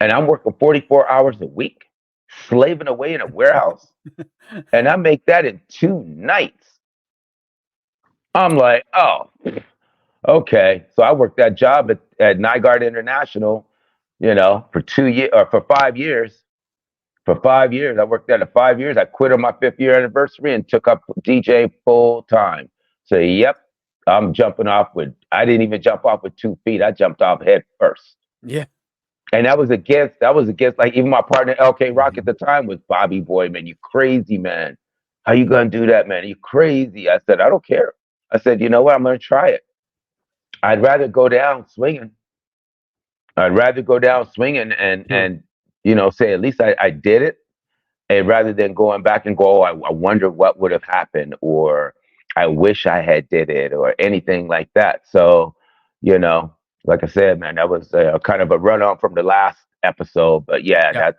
And I'm working 44 hours a week, slaving away in a warehouse, and I make that in 2 nights. I'm like, oh, okay. So I worked that job at Nygaard International, for 2 years or for 5 years. For 5 years, I worked there. 5 years. I quit on my 5th year anniversary and took up DJ full time. So, yep, I'm jumping off with. I didn't even jump off with 2 feet. I jumped off head first. Yeah. And that was against like even my partner LK Rock at the time was Bobby Boy, man, you crazy man. How you gonna do that, man? You crazy. I said, I don't care. I said, you know what? I'm gonna try it. I'd rather go down swinging. I'd rather go down swinging and say at least I did it, and rather than going back and go, oh, I wonder what would have happened, or I wish I had did it, or anything like that. So, like I said, man, that was kind of a run on from the last episode. But yeah.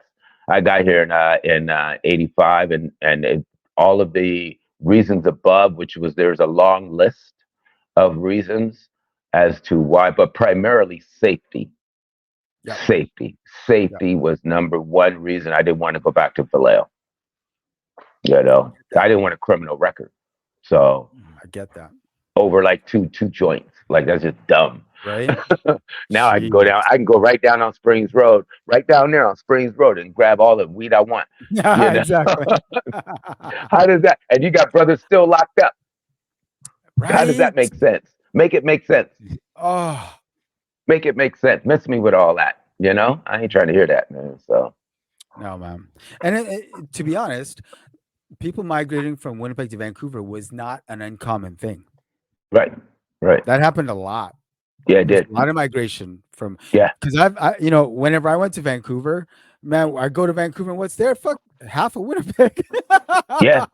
I got here in '85, and all of the reasons above, which was there's a long list of reasons as to why, but primarily safety. Yep. Safety was number one reason I didn't want to go back to Vallejo. I didn't want a criminal record. So I get that. Over like two joints. Like that's just dumb. Right. Now I can go down. I can go right down on Springs Road, right down there on Springs Road, and grab all the weed I want. Yeah, exactly. How does that? And you got brothers still locked up. Right? How does that make sense? Make it make sense. Oh, make it make sense. Miss me with all that. I ain't trying to hear that, man. So no, man. And to be honest, people migrating from Winnipeg to Vancouver was not an uncommon thing. Right. That happened a lot. Yeah, it did. A lot of migration from. Yeah. Because whenever I went to Vancouver, man, I go to Vancouver and what's there? Fuck, half of Winnipeg. Yeah.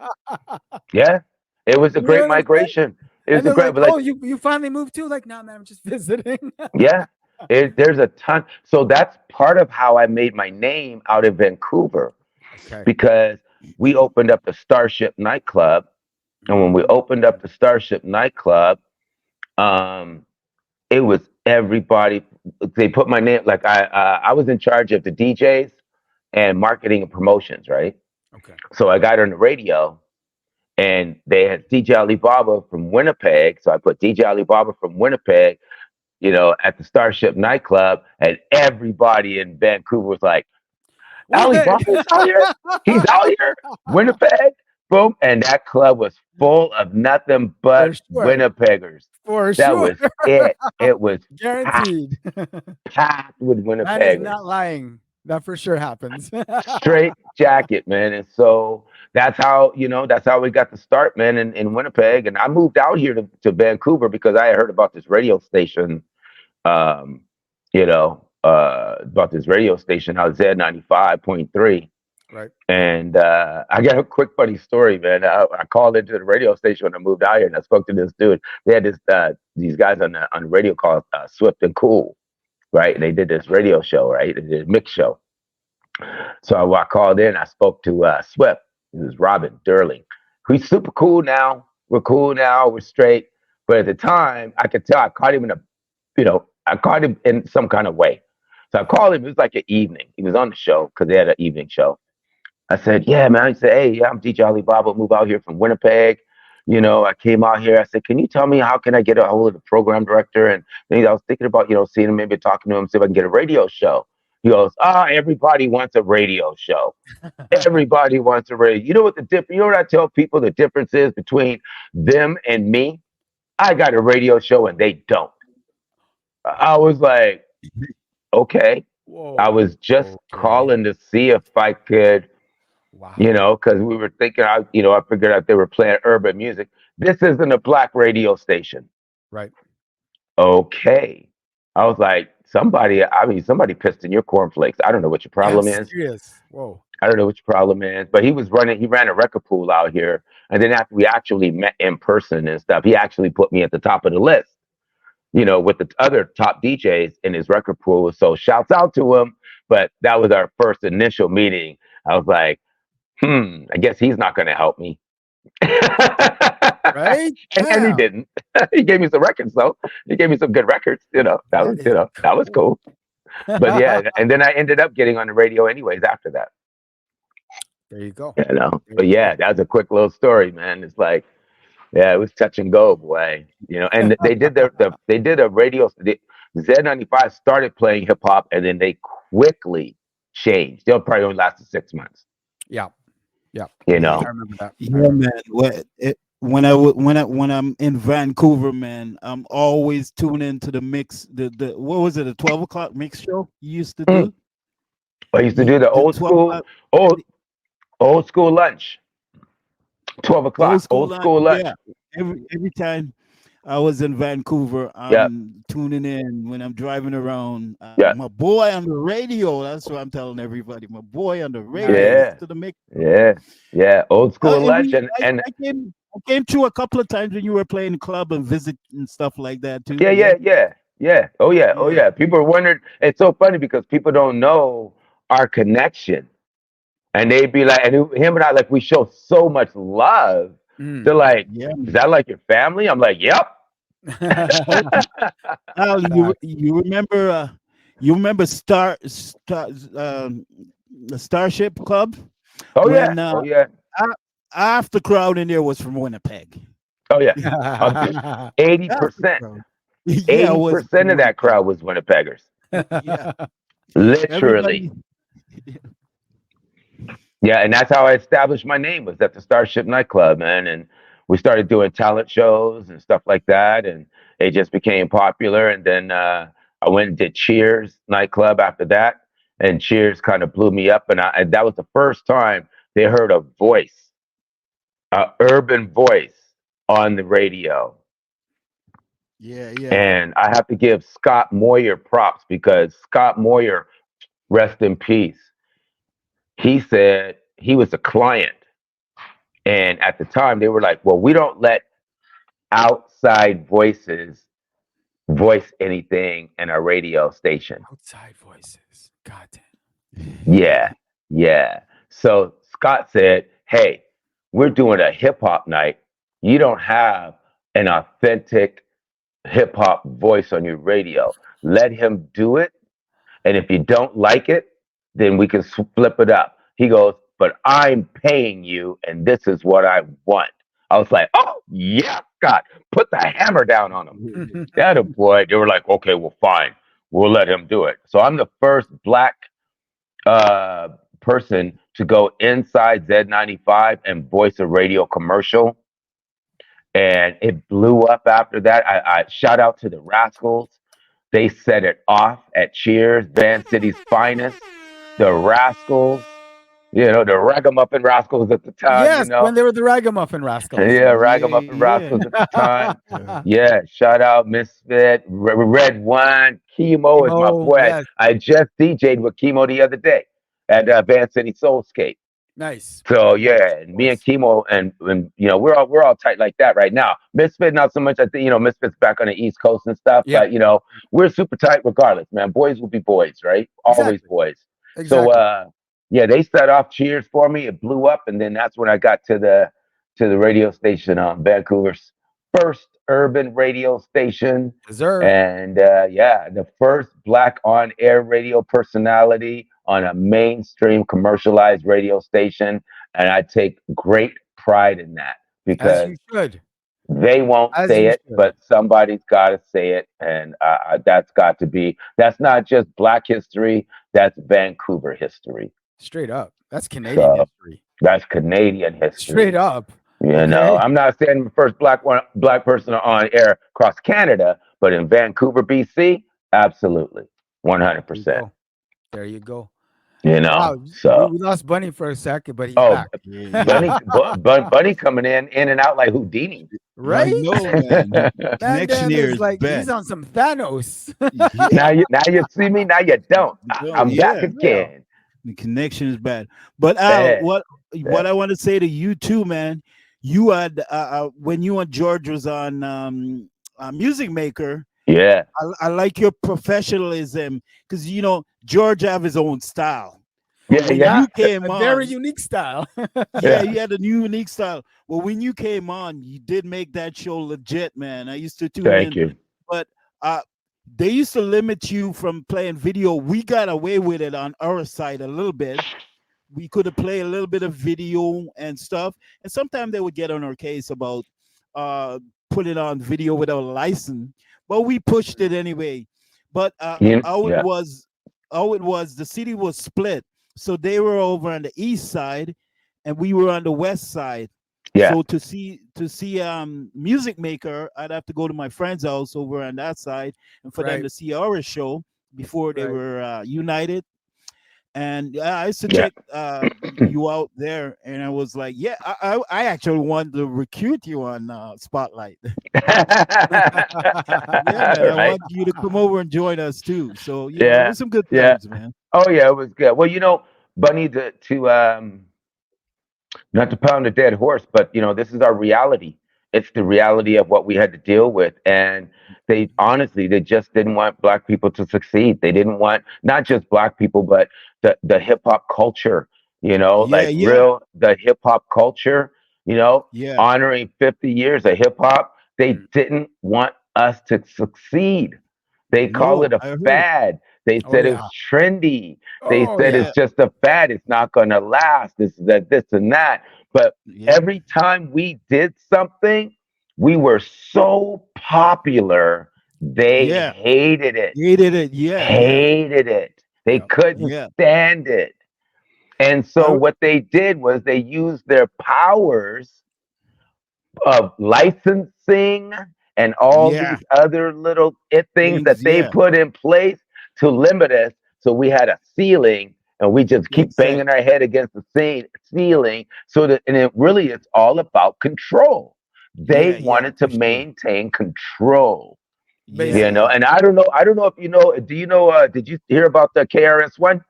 It was a great migration. It was a great. Like, oh, you finally moved too? Like, no, man, I'm just visiting. Yeah. There's a ton. So that's part of how I made my name out of Vancouver. Okay. Because we opened up the Starship nightclub. And when we opened up the Starship nightclub, it was everybody. They put my name, like I was in charge of the DJs and marketing and promotions, right? Okay. So I got on the radio, and they had DJ Alibaba from Winnipeg. So I put DJ Alibaba from Winnipeg, at the Starship nightclub, and everybody in Vancouver was like, Alibaba's out here? He's out here? Winnipeg? Boom. And that club was full of nothing but Winnipeggers. That was it. It was guaranteed. Packed with Winnipeggers. That is not lying. That for sure happens. Straight jacket, man. And so that's how we got the start, man, in Winnipeg. And I moved out here to Vancouver because I had heard about this radio station, about this radio station out Z95.3. Right. And I got a quick funny story, man. I called into the radio station when I moved out here, and I spoke to this dude. They had these guys on the radio called Swift and Cool, right? And they did this radio show, right? They did a mix show. So I called in. I spoke to Swift. It was Robin Durling. He's super cool now. We're cool now. We're straight. But at the time, I could tell I caught him in some kind of way. So I called him. It was like an evening. He was on the show because they had an evening show. I said, yeah, man. He said, hey, yeah, I'm DJ Alibaba. Move out here from Winnipeg. I came out here. I said, can you tell me how can I get a hold of the program director? And then I was thinking about, seeing him, maybe talking to him, see if I can get a radio show. He goes, everybody wants a radio show. Everybody wants a radio. You know what I tell people the difference is between them and me? I got a radio show and they don't. I was like, okay. Whoa. I was just calling to see if I could, because we were thinking, I figured out they were playing urban music. This isn't a black radio station. Right. Okay. I was like, somebody pissed in your cornflakes. I don't know what your problem is. Serious. Whoa. I don't know what your problem is. But he ran a record pool out here. And then after we actually met in person and stuff, he actually put me at the top of the list. with the other top DJs in his record pool. So shouts out to him. But that was our first initial meeting. I was like, I guess he's not going to help me. Right? And he Yeah. didn't. He gave me some records though. He gave me some good records. That is That was cool. But yeah, and then I ended up getting on the radio anyways after that. There you go. There But you yeah, go. that's a quick little story, man. It's like, yeah, it was touch and go, boy. And they did they did a radio. Z95 started playing hip hop, and then they quickly changed. They'll probably only lasted 6 months. Yeah. Yeah. You Yeah, know, I remember that. I yeah, remember. man. When I'm in Vancouver, man, I'm always tuning into the mix. The what was it? The 12 o'clock mix show you used to Mm. do. I used to do the The old 12 o'clock, school, old school lunch. 12 old o'clock, school old lunch. school lunch. Yeah, every time I was in Vancouver, Yep. I'm tuning in when I'm driving around. Yeah. My boy on the radio. That's what I'm telling everybody. My boy on the radio. Nice. Yeah. Listen to the mix. Yeah. Yeah. Old school And lunch. And I came through a couple of times when you were playing club and visit and stuff like that too. yeah, Yeah, yeah, yeah. Yeah. Oh yeah. Oh yeah, yeah. People are wondering. It's so funny because people don't know our connection. And they'd be like, and him and I, like, we show so much love. They're Mm. like, yeah. is that like your family? I'm like, yep. Oh, Al, Fact. you remember the Starship Club Oh yeah. when Oh yeah. a- half the crowd in there was from Winnipeg. Oh yeah. Eighty Half the percent. crowd. Yeah, it Eighty was percent from of that Winnipeg. crowd was Winnipeggers. Yeah, Literally. everybody. Yeah, and that's how I established my name, was at the Starship nightclub, man. And we started doing talent shows and stuff like that, and it just became popular. And then I went and did Cheers nightclub after that, and Cheers kind of blew me up. And that was the first time they heard a voice, a urban voice on the radio. Yeah, yeah. And I have to give Scott Moyer props, because Scott Moyer, rest in peace, he said he was a client. And at the time, they were like, well, we don't let outside voices voice anything in our radio station. Outside voices. God damn. Yeah, yeah. So Scott said, hey, we're doing a hip hop night. You don't have an authentic hip hop voice on your radio. Let him do it. And if you don't like it, then we can flip it up. He goes, but I'm paying you, and this is what I want. I was like, oh, yeah, Scott, put the hammer down on him. That a boy. They were like, okay, well, fine. We'll let him do it. So I'm the first black person to go inside Z95 and voice a radio commercial. And it blew up after that. I shout out to the Rascals. They set it off at Cheers, Van City's finest. The Rascals, the Ragamuffin Rascals at the time. Yes, when they were the Ragamuffin Rascals. Yeah, Yeah, Ragamuffin yeah. Rascals at the time. Yeah, shout out Misfit, Red Wine, Chemo is my Chemo, boy. yes. I just DJ'd with Chemo the other day at Van City Soulscape. Nice. So yeah, and me and Chemo and we're all tight like that right now. Misfit not so much. I think Misfit's back on the East Coast and stuff, Yeah. but we're super tight regardless, man. Boys will be boys, right? Always Exactly. boys. Exactly. So yeah, they set off Cheers for me. It blew up, and then that's when I got to the radio station, Vancouver's first urban radio station, Deserve. and yeah, the first black on air radio personality on a mainstream commercialized radio station, and I take great pride in that, As because you should. they won't As say you it, should. but somebody's got to say it, and that's not just Black history, that's Vancouver history. Straight up. That's Canadian So history. that's Canadian history. Straight up. You know, I'm not saying I'm the first black person on air across Canada, but in Vancouver, BC, absolutely, There you 100%. go. There you go. You know, Wow. so We lost Bunny for a second, but he's oh, back. Yeah, Bunny coming in and out like Houdini. Right? I know, man. The That connection damn here is is like bad. he's on some Thanos. Yeah, now you see me, now you don't. I'm back yeah. again. The connection is bad. But Al, Bad. what I want to say to you too, man. You had when you and George was on Music Maker, Yeah. I like your professionalism because George have his own style, but Yeah. when Yeah. Yeah, you came a very on, unique style. yeah, Yeah. you had a new unique style. Well, when you came on, you did make that show legit, man. I used to tune Thank in, you. but uh, they used to limit you from playing video. We got away with it on our side a little bit. We could have played a little bit of video and stuff, and sometimes they would get on our case about uh putting on video without a license, but we pushed it anyway. But how it Yeah. was, the city was split, so they were over on the east side and we were on the west side. Yeah. So to see Music Maker, I'd have to go to my friend's house over on that side, and for them Right, to see our show before they right. were united. And I used to Yeah. check you out there, and I was like, yeah, I actually wanted to recruit you on Spotlight. Yeah, man, I Right. want you to come over and join us too. So it Yeah. was some good Yeah. times, man. Oh yeah, it was good. Well, Bunny, to not to pound a dead horse, but this is our reality. It's the reality of what we had to deal with, and they honestly, they just didn't want black people to succeed. They didn't want not just black people, but the hip hop culture. Yeah, Like yeah, real the hip hop culture. You know, yeah. honoring 50 years of hip hop. They Mm. didn't want us to succeed. They call No, it a I heard. fad. They Oh said it was yeah. trendy. They Oh said yeah. it's just a fad. It's not going to last. This is that, this and that. But Yeah, every time we did something, we were so popular. They yeah. hated it. You did it. Yeah, yeah, Hated it. They Yeah. couldn't yeah. stand it. And so I what they did was they used their powers of licensing and all Yeah, these other little things things. that they Yeah, put in place to limit us. So we had a ceiling and we just keep banging exactly. our head against the ceiling. And it really is all about control. They Yeah, yeah, wanted to for sure. maintain control, Yeah, Basically. yeah, and I don't know if do did you hear about the KRS One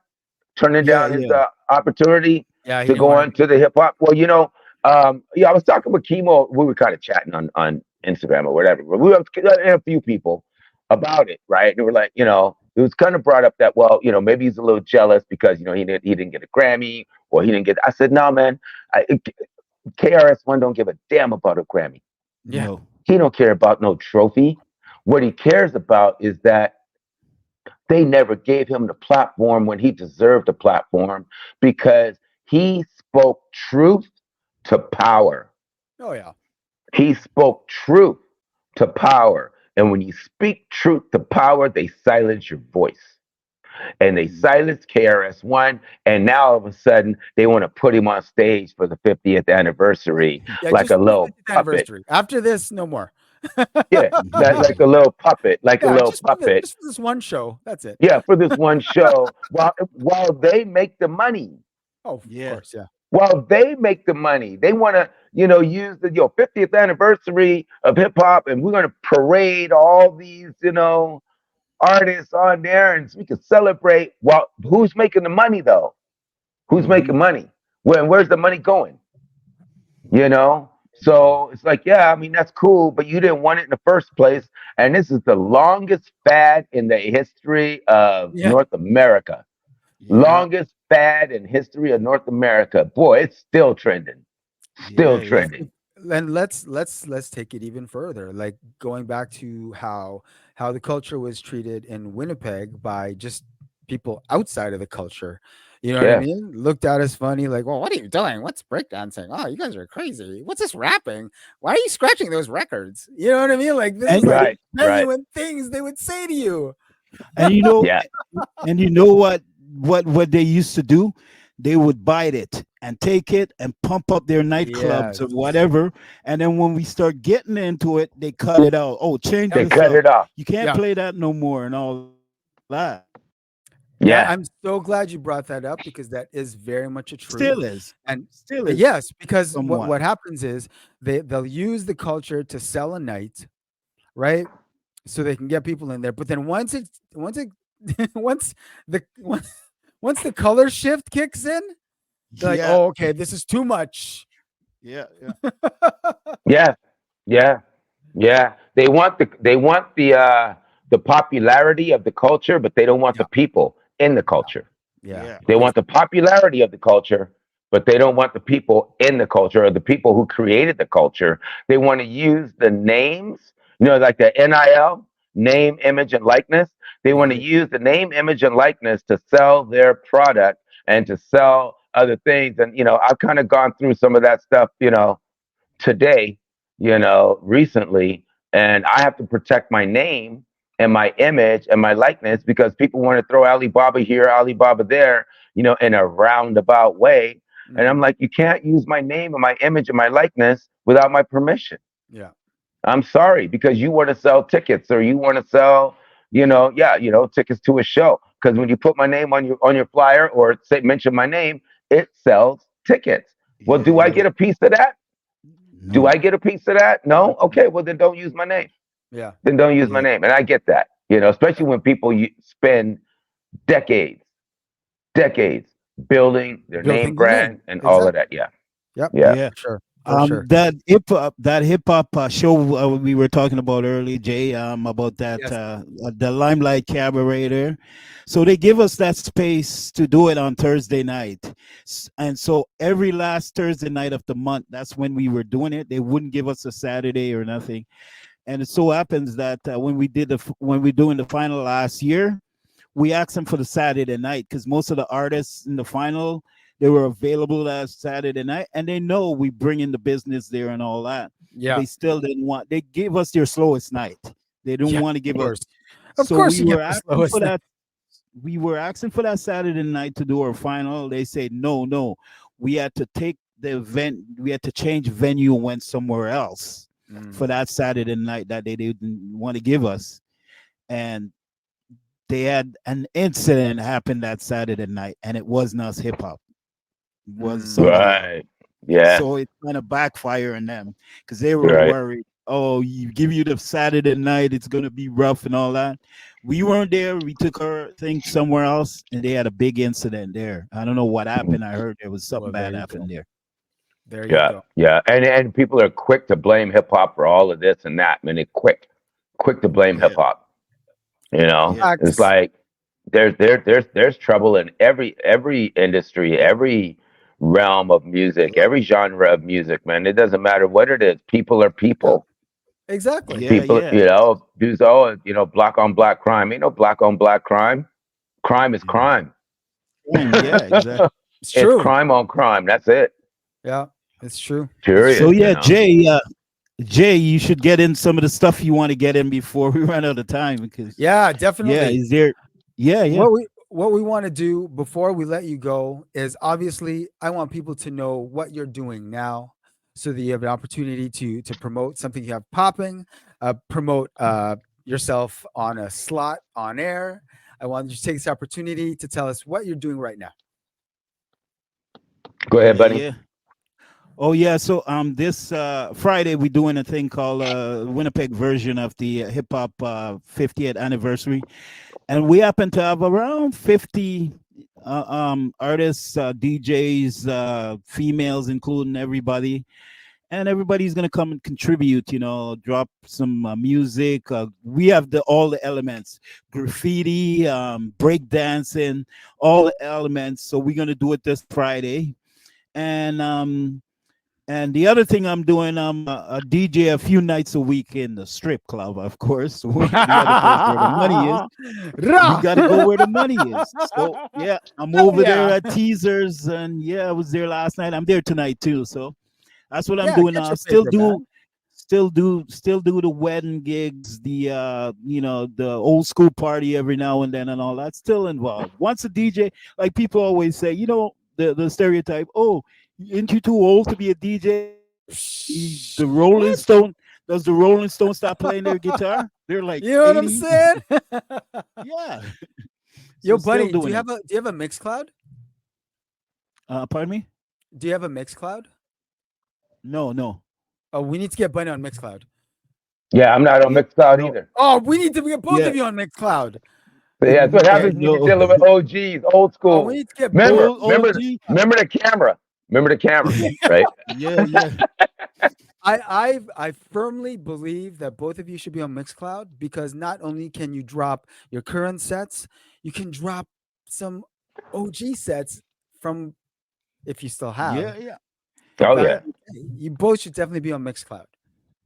turning yeah, down his yeah. opportunity Yeah, he to didn't go want on to the hip hop? Well, yeah, I was talking with Chemo. We were kind of chatting on Instagram or whatever. But we were and a few people about it, right? And they were like, it was kind of brought up that, well, maybe he's a little jealous because he didn't get a Grammy or he didn't get. I said, no, man, KRS One don't give a damn about a Grammy. to. Yeah. No. He don't care about no trophy. What he cares about is that they never gave him the platform when he deserved the platform because he spoke truth to power. Oh yeah. He spoke truth to power. And when you speak truth to power, they silence your voice. And they Mm. silenced KRS-One. And now all of a sudden, they want to put him on stage for the 50th anniversary Yeah, like just a for the little 50th puppet. anniversary. After this, no more. Yeah, like a little puppet, like a Yeah, little just for the puppet. just for this one show. That's it. Yeah, for this one show, while they make the money. Oh, of Yeah. course, yeah. While they make the money, they want to, use the 50th anniversary of hip hop, and we're going to parade all these, artists on there, and we can celebrate. Well, who's making the money though? Who's Hmm. making money? Where's the money going? You know. So it's like, yeah, I mean that's cool, but you didn't want it in the first place, and this is the longest fad in the history of Yeah. North America. Yeah. Longest fad in history of North America. Boy, it's still trending. Still Yeah. Yeah. trending. And let's take it even further, like going back to how the culture was treated in Winnipeg by just people outside of the culture. You know what I Yes. mean? Looked at as funny, like, well, what are you doing? What's breakdancing? Oh, you guys are crazy. What's this rapping? Why are you scratching those records? You know what I mean? Like, this is And like Right. Right. genuine things they would say to you. and Yeah. what they used to do, they would bite it and take it and pump up their nightclubs or Yes. whatever, and then when we start getting into it, they cut it out. Oh, change They Yep. this cut up. it off. You can't Yeah. play that no more and all that. Yeah. I'm so glad you brought that up because that is very much a truth. Still is. And Still is yes, because what somewhat. happens is they'll use the culture to sell a night, right? So they can get people in there. But then once once the once the color shift kicks in, they're like, Yeah. oh, okay, this is too much. Yeah. Yeah. Yeah. Yeah. Yeah. They want the the popularity of the culture, but they don't want Yeah. the people in the Yeah. culture. Yeah. Yeah. They want the popularity of the culture, but they don't want the people in the culture or the people who created the culture. They want to use the names, like the NIL, name, image, and likeness. They want to Mhm. use the name, image, and likeness to sell their product and to sell other things. And, I've kind of gone through some of that stuff, today, recently, and I have to protect my name and my image and my likeness because people want to throw Alibaba here, Alibaba there, in a roundabout way. And I'm Mhm. like, you can't use my name and my image and my likeness without my permission. Yeah. I'm sorry because you want to sell tickets or you want to sell, tickets to a show. Because when you put my name on your flyer or say mention my name, it sells tickets. Well, Yeah. do I Yeah. get a piece of that? Do I No. get a piece of that? No? Mm-mm. Okay, well, then don't use my name. Yeah. Then don't use my Yeah. name. And I get that, especially when people spend decades, decades building their name Building the name. brand and all of Exactly. that. Yeah. Yep. Yeah. Yeah. For sure. For sure. That hip hop show we were talking about earlier, Jay, about that Yes. the Limelight Cabaret. So they give us that space to do it on Thursday night, and so every last Thursday night of the month, that's when we were doing it. They wouldn't give us a Saturday or nothing, and it so happens that when we doing the final last year, we asked them for the Saturday night because most of the artists in the final they were available last Saturday night, and they know we bring in the business there and all that. But Yeah. they still didn't want. They gave us their slowest night. They didn't Yeah. want to Of give us. course. Of So course, we you get were the asking for slowest thing. that. We were asking for that Saturday night to do our final. They said no, no. We had to take the event. We had to change venue and went somewhere else Mm. for that Saturday night that they didn't want to give us. And they had an incident happen that Saturday night, and it wasn't us hip hop. It was Mm. somebody else. Right. Yes. So it kind of backfire on them because they were Right. worried. Oh, you give you the Saturday night, it's gonna be rough and all that. We weren't there. We took our thing somewhere else, and they had a big incident there. I don't know what happened. I heard there was something Well, there bad you happened go. there. There you Yeah. go. Yeah. And people are quick to blame hip hop for all of this and that. Man, they're quick to blame hip Yeah, hop. yeah, It's Facts. like there's trouble in every industry, every realm of music, every genre of music, man. It doesn't matter what it is. People are Yeah. people. Exactly. yeah, People, yeah. dudes, black on black crime. Ain't no black on black crime. Crime is Mhm. crime. Yeah, exactly. It's It's true. crime on crime. That's it. Yeah. It's true. It's So Period. true. yeah, Jay, you should get in some of the stuff you want to get in before we run out of time because Yeah, yeah, definitely. is there? Yeah, yeah, What we want to do before we let you go is obviously I want people to know what you're doing now so that you have an opportunity to promote something you have popping, promote yourself on a slot on air. I want you to take this opportunity to tell us what you're doing right now. Go ahead, yeah, buddy. yeah. Oh yeah, so this Friday we're doing a thing called Winnipeg version of the hip hop 50th anniversary, and we happen to have around 50 artists, DJs, females, including everybody, and everybody's gonna come and contribute. Drop some music. We have all the elements: graffiti, break dancing, all the elements. So we're gonna do it this Friday, and the other thing I'm doing, I'm a DJ a few nights a week in the strip club, of course. We got to go where the money is. We Rah! got to go where the money is. So, yeah, I'm over there Yeah. at Teasers. And yeah, I was there last night. I'm there tonight too. So that's what I'm Yeah, doing get now. your Still paper, do. man. Still do the wedding gigs, the old school party every now and then and all that. Still involved. Once a DJ, like people always say, the stereotype. Oh, ain't you too old to be a DJ? The Rolling What? Stone does the Rolling Stones stop playing their guitar? They're like You know what I'm 80. saying? Yeah. Yo, So still buddy, doing it. do you have a mix cloud? Pardon me? Do you have a mix cloud? No, no. Oh, we need to get Bunny on Mixcloud. Yeah, I'm not on Yeah, Mixcloud no. either. Oh, we need to get both Yeah. of you on Mixcloud. So yeah, that's what Yeah, happens when you're no. dealing with OGs, old Oh, we school. need to get both. Remember, Old remember, OG. remember the camera. Remember the camera, right? Yeah, yeah. I firmly believe that both of you should be on Mixcloud because not only can you drop your current sets, you can drop some OG sets from if you still have Yeah, yeah. from Oh back yeah, in the day. You both should definitely be on Mixcloud.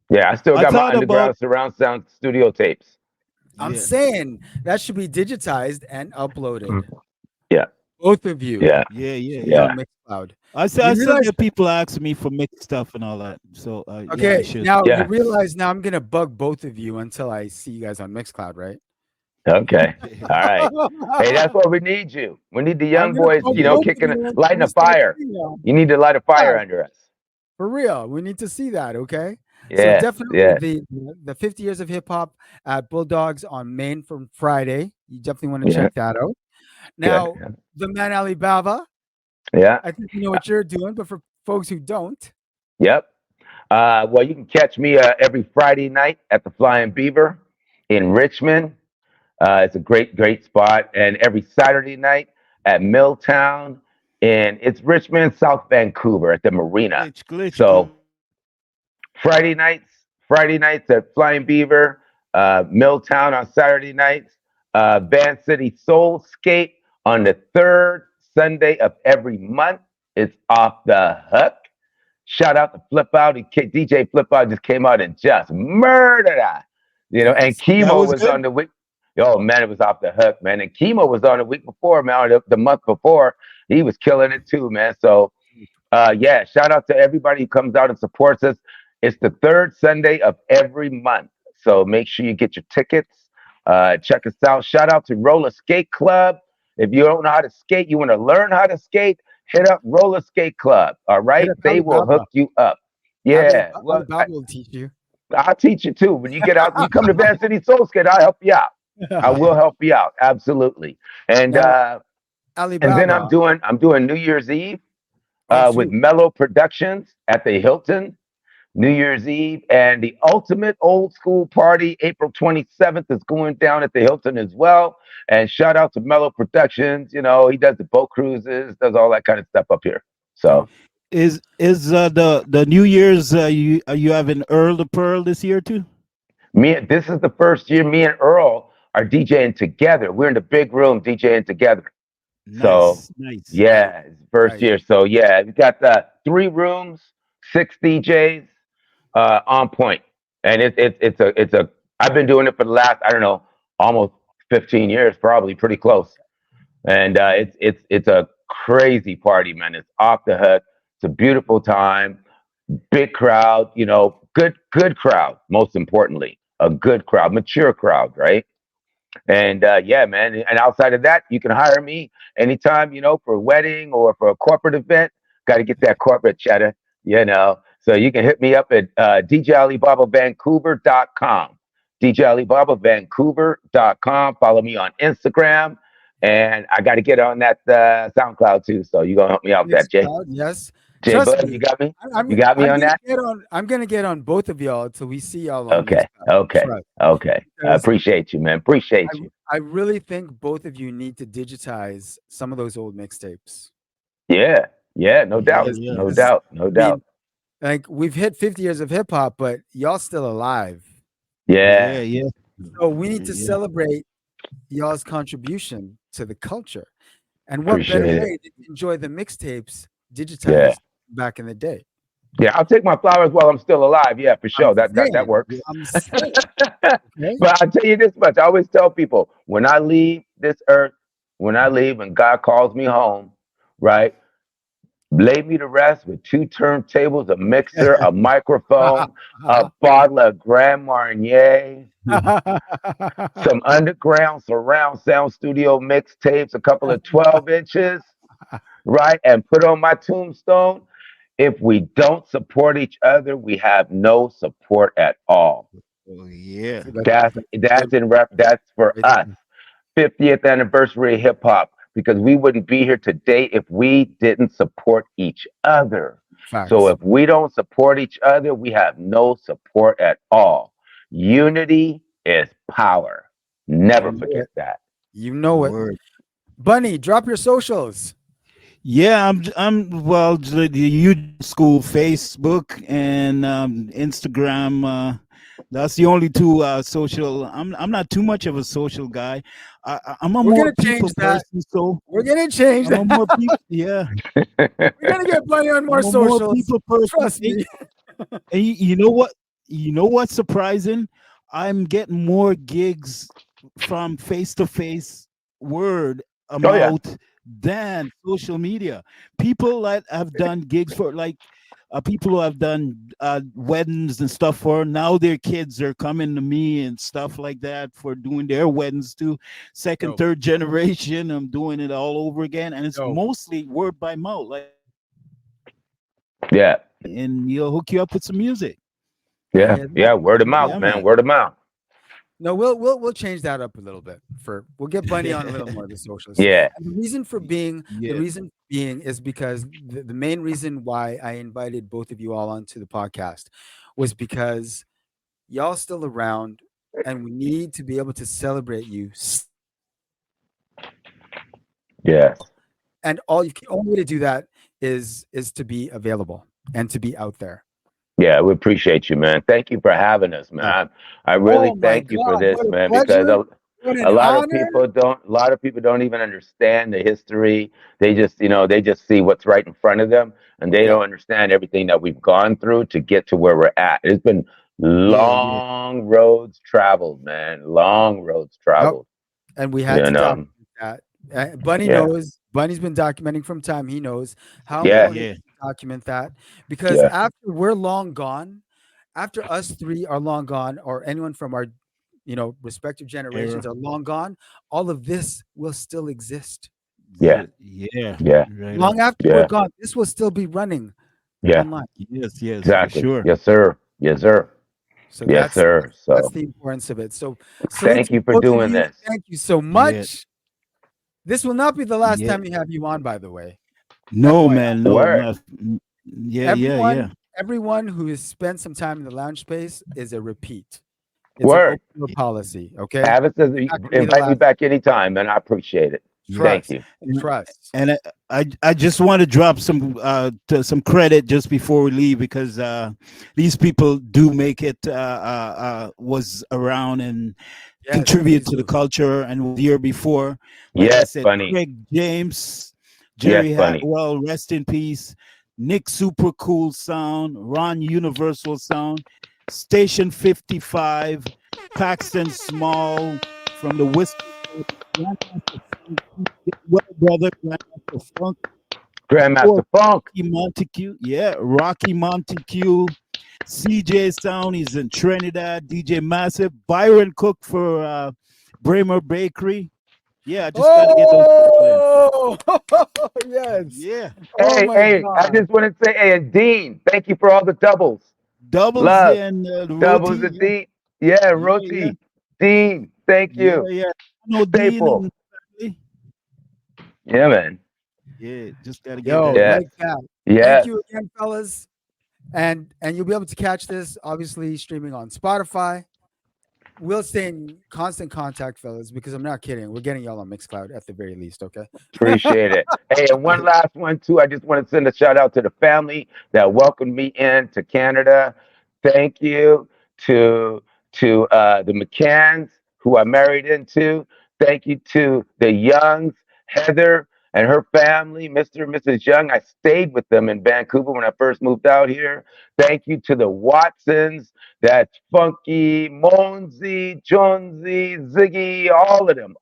yeah. I still I got my thought about underground surround sound studio tapes. I'm yeah, saying that should be digitized and uploaded. Mm. Yeah, Both of you yeah, yeah, yeah, should be yeah. yeah. on Mixcloud. I You still realize get people ask me for mixed stuff and all that. So yeah, I okay, should. now you Yeah. realize now I'm gonna bug both of you until I see you guys on Mixcloud, right? Okay. All right. Hey, that's where we need you. We need the I'm young gonna boys, bug both of kicking, you until lighting we a start fire. seeing y'all. You need to light a Yeah, fire under us. for real. We need to see that, okay? So Yes, definitely yes, the 50 years of hip hop at Bulldogs on Main from Friday. You definitely want to yeah, check that out. good. Now, the man Alibaba, Yeah, I think you know what you're doing, but for folks who don't, yep. Well, you can catch me every Friday night at the Flying Beaver in Richmond. It's a great, great spot. And every Saturday night at Milltown, and it's Richmond, South Vancouver at the marina. Glitch. So Friday nights, Friday nights at Flying Beaver, Milltown on Saturday nights, Van City Soulscape on the third Sunday of every month. It's off the hook. Shout out to Flip Out. DJ Flip Out just came out and just murdered that. And yes. That Chemo was was good. on the week. Oh man, it was off the hook, man. And Chemo was on the week before, man, or the month before. He was killing it too, man. So yeah, shout out to everybody who comes out and supports us. It's the third Sunday of every month. So make sure you get your tickets. Check us out. Shout out to Roller Skate Club. If you don't know how to skate, you want to learn how to skate, hit up Roller Skate Club. All Hit right. up They will Alibaba. hook you up. Yeah. Well, Alibaba will teach you. I'll teach you too. When you get out, you come to Van City Soul Skate, I'll help you out. I will Yeah. help you out. Absolutely. And Now, then I'm Alibaba. doing New Year's Eve Oh with shoot. Mellow Productions at the Hilton, New Year's Eve, and the Ultimate Old School Party, April 27th, is going down at the Hilton as well. And shout out to Mellow Productions. He does the boat cruises, does all that kind of stuff up here. Oh, So Is the New Year's you are you having Earl the Pearl this year too? this is the first year me and Earl are DJing together. We're in the big room DJing together. So Nice, nice. yeah, it's first nice. year. So yeah, we got the 3 rooms, 6 DJs, on point. And it's a I've been doing it for the last, I don't know, almost 15 years, probably pretty close. And it's a crazy party, man. It's off the hook. It's a beautiful time, big crowd, good crowd. Most importantly, a good crowd, mature crowd, right? And yeah, man. And outside of that, you can hire me anytime, for a wedding or for a corporate event. Got to get that corporate cheddar. So you can hit me up at DJAlibabaVancouver.com. DJAlibabaVancouver.com. Follow me on Instagram. And I got to get on that SoundCloud too. So you're going to help me out with that, Jay. Mixcloud, yes. Jay Trust Bud, me. you got me? I'm You got me I'm on gonna that? get on. I'm gonna get on both of y'all till we see y'all on Okay. Mixcloud. Okay. Trust, Okay. I because appreciate you, man. Appreciate I you. I really think both of you need to digitize some of those old mixtapes. Yeah. Yeah. No Yeah, doubt. yeah. No Because doubt. No I mean, doubt. like we've hit 50 years of hip hop, but y'all still alive. Yeah, Yeah. yeah. So we need to Yeah. celebrate y'all's contribution to the culture. And what better Appreciate it. way to enjoy the mixtapes Yeah. digitized back in the day? Yeah. I'll take my flowers while I'm still alive. Yeah, for I'm sure. That saying, works. I'm saying, okay? But I'll tell you this much. I always tell people when I leave this earth, when I leave and God calls me home, right? Lay me to rest with 2 turntables, a mixer, a microphone, a bottle of Grand Marnier, some underground surround sound studio mixtapes, a couple of 12 inches, right? And put on my tombstone. If we don't support each other, we have no support at all. Oh, yeah. That's Good that's in rep. That's for right us. there. 50th anniversary of hip hop because we wouldn't be here today if we didn't support each other. So Facts. if we don't support each other, we have no support at all. Unity is power. You Never know forget it. that. You know it. Word. Bunny, drop your socials. Yeah, I'm well, the usual school, Facebook and Instagram. That's the only two social. I'm not too much of a social guy. I'm a We're more gonna people change that. person, so We're gonna change I'm that. a more people. Yeah, We're gonna get Bunny on more I'm a more socials. people person. Trust me. And you know what? You know what's surprising? I'm getting more gigs from face to face word Oh yeah, amount than social media. People that have done gigs for like people who have done weddings and stuff for now their kids are coming to me and stuff like that for doing their weddings too. Second, Dope, third generation, I'm doing it all over again, and it's dope. mostly word by mouth. Like, yeah, and he'll hook you up with some music. I yeah, hear that. yeah. Word of mouth, Yeah, man. man. Word of mouth. No, we'll change that up a little bit. For we'll get Bunny on a little more of the socials. Yeah, And the Yeah. reason being is because the main reason why I invited both of you all onto the podcast was because y'all still around, and we need to be able to celebrate you yes. still. And all you can only way to do that is to be available and to be out there. Yeah, we appreciate you, man. Thank you for having us, Oh, man. I really oh my thank you for God! this, What a man, because pleasure! What a an lot of honor! people don't. A lot of people don't even understand the history. They just, they just see what's right in front of them, and they Yep, don't understand everything that we've gone through to get to where we're at. It's been Yeah, yeah. long roads traveled, man. Long roads yep. traveled. And we had You to know. document that. Bunny Yeah. knows. Bunny's been documenting from time. He knows how Yeah. important it Yeah. is to document that because Yeah. after we're long gone, after us three are long gone, or anyone from our, respective generations Era. are long gone, all of this will still exist. Yeah. Yeah. Yeah. Right on. Long after we're Yeah. gone, this will still be running Yeah. online. Yes, yes, for Exactly. sure. Yes, sir. Yes, sir. So Yes, that's sir. that's So the importance of it. So salute thank to you for both of doing you. this. Thank you so Yeah. much. This will not be the last Yeah. time you have you on, by the way. No, FYI. man. No, Word. not. Yeah, yeah, Everyone, yeah. everyone who has spent some time in the lounge space is a repeat. It's an Word. open door policy. Okay, Have us as it's not going to be the invite me last. back anytime, and I appreciate it. Yeah. Thank Trust, you. And trust. and I just want to drop some credit just before we leave because these people do make it was around and Yes, contribute please to the do. culture and was here before. Like I Yes, said, Bunny. Craig James, Yes, Jerry Bunny. Hatwell, rest in peace. Nick Super Cool Sound, Ron Universal Sound, Station 55, Paxton Small from the Whiskey Grandmaster Funk, well, brother, Grandmaster Funk, of course, Grandmaster Funk. Rocky Montague, yeah, Rocky Montague, CJ Sound, he's in Trinidad, DJ Massive, Byron Cook for Bramer Bakery. Yeah, I just got to get those people in. Oh, yes. Yeah, Oh Hey, my hey, I God. just want to say, hey, and Dean, thank you for all the doubles. doubles Love. and the roti. Doubles and Dean. Yeah, Yeah, yeah, Roti. Dean, thank yeah, you. yeah. No Dean Staple. and family. Yeah, man. Yeah, just got to get Yo, that in. Yes. like that. Thank Yes. you again, fellas. And you'll be able to catch this obviously streaming on Spotify. We'll stay in constant contact, fellas, because I'm not kidding. We're getting y'all on Mixcloud at the very least, okay? Appreciate it. Hey, and one last one too. I just want to send a shout out to the family that welcomed me in to Canada. Thank you to the McCanns who I married into. Thank you to the Youngs, Heather and her family, Mr. and Mrs. Young. I stayed with them in Vancouver when I first moved out here. Thank you to the Watsons. That's Funky, Monzi, Jonesy, Ziggy, all of them.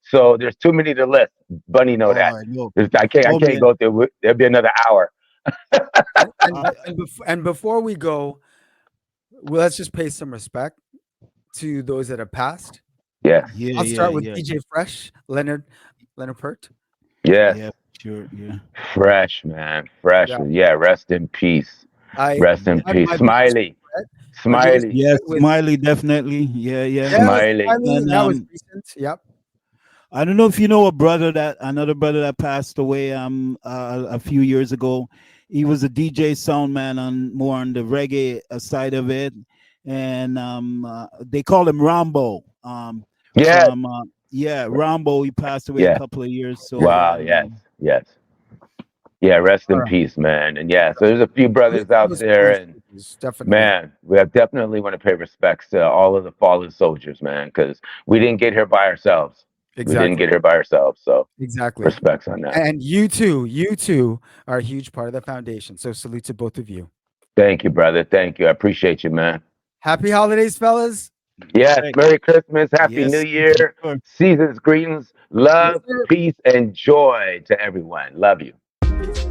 So there's too many to list. Bunny know Oh, that. I know. I Oh can't man, go through. There'll be another hour. And before we go, well, let's just pay some respect to those that have passed. Yes, yeah, I'll yeah, start with yeah, DJ Fresh, Leonard Pert. yes. yeah, sure, yeah, Fresh man, fresh. Yeah, Yeah, rest in peace. I Rest in yeah, my, peace. my biggest Smiley, regret, my biggest Smiley, yeah. regret with Smiley, definitely, yeah, yeah. yeah, Smiley. Smiley, And that was recent. Yep. I don't know if you know another brother that passed away a few years ago. He was a DJ sound man on more on the reggae side of it, and they call him Rambo. Yes, From yeah, Rambo. He passed away a yeah. couple of years. So Wow. Yes, yes. Yeah, rest All in right. peace, man. And yeah, so there's a few brothers out Those there, fallen and soldiers, definitely. man, we have definitely want to pay respects to all of the fallen soldiers, man, because we didn't get here by ourselves. We didn't Exactly. get here by ourselves. So Exactly. respects on that. And you two are a huge part of the foundation. So salute to both of you. Thank you, brother. Thank you. I appreciate you, man. Happy holidays, fellas. Yes, Hey, Merry Christmas, Happy New yes, Year, sure. season's greetings, Yes, love, sir. peace, and joy to everyone. Love you. Peace.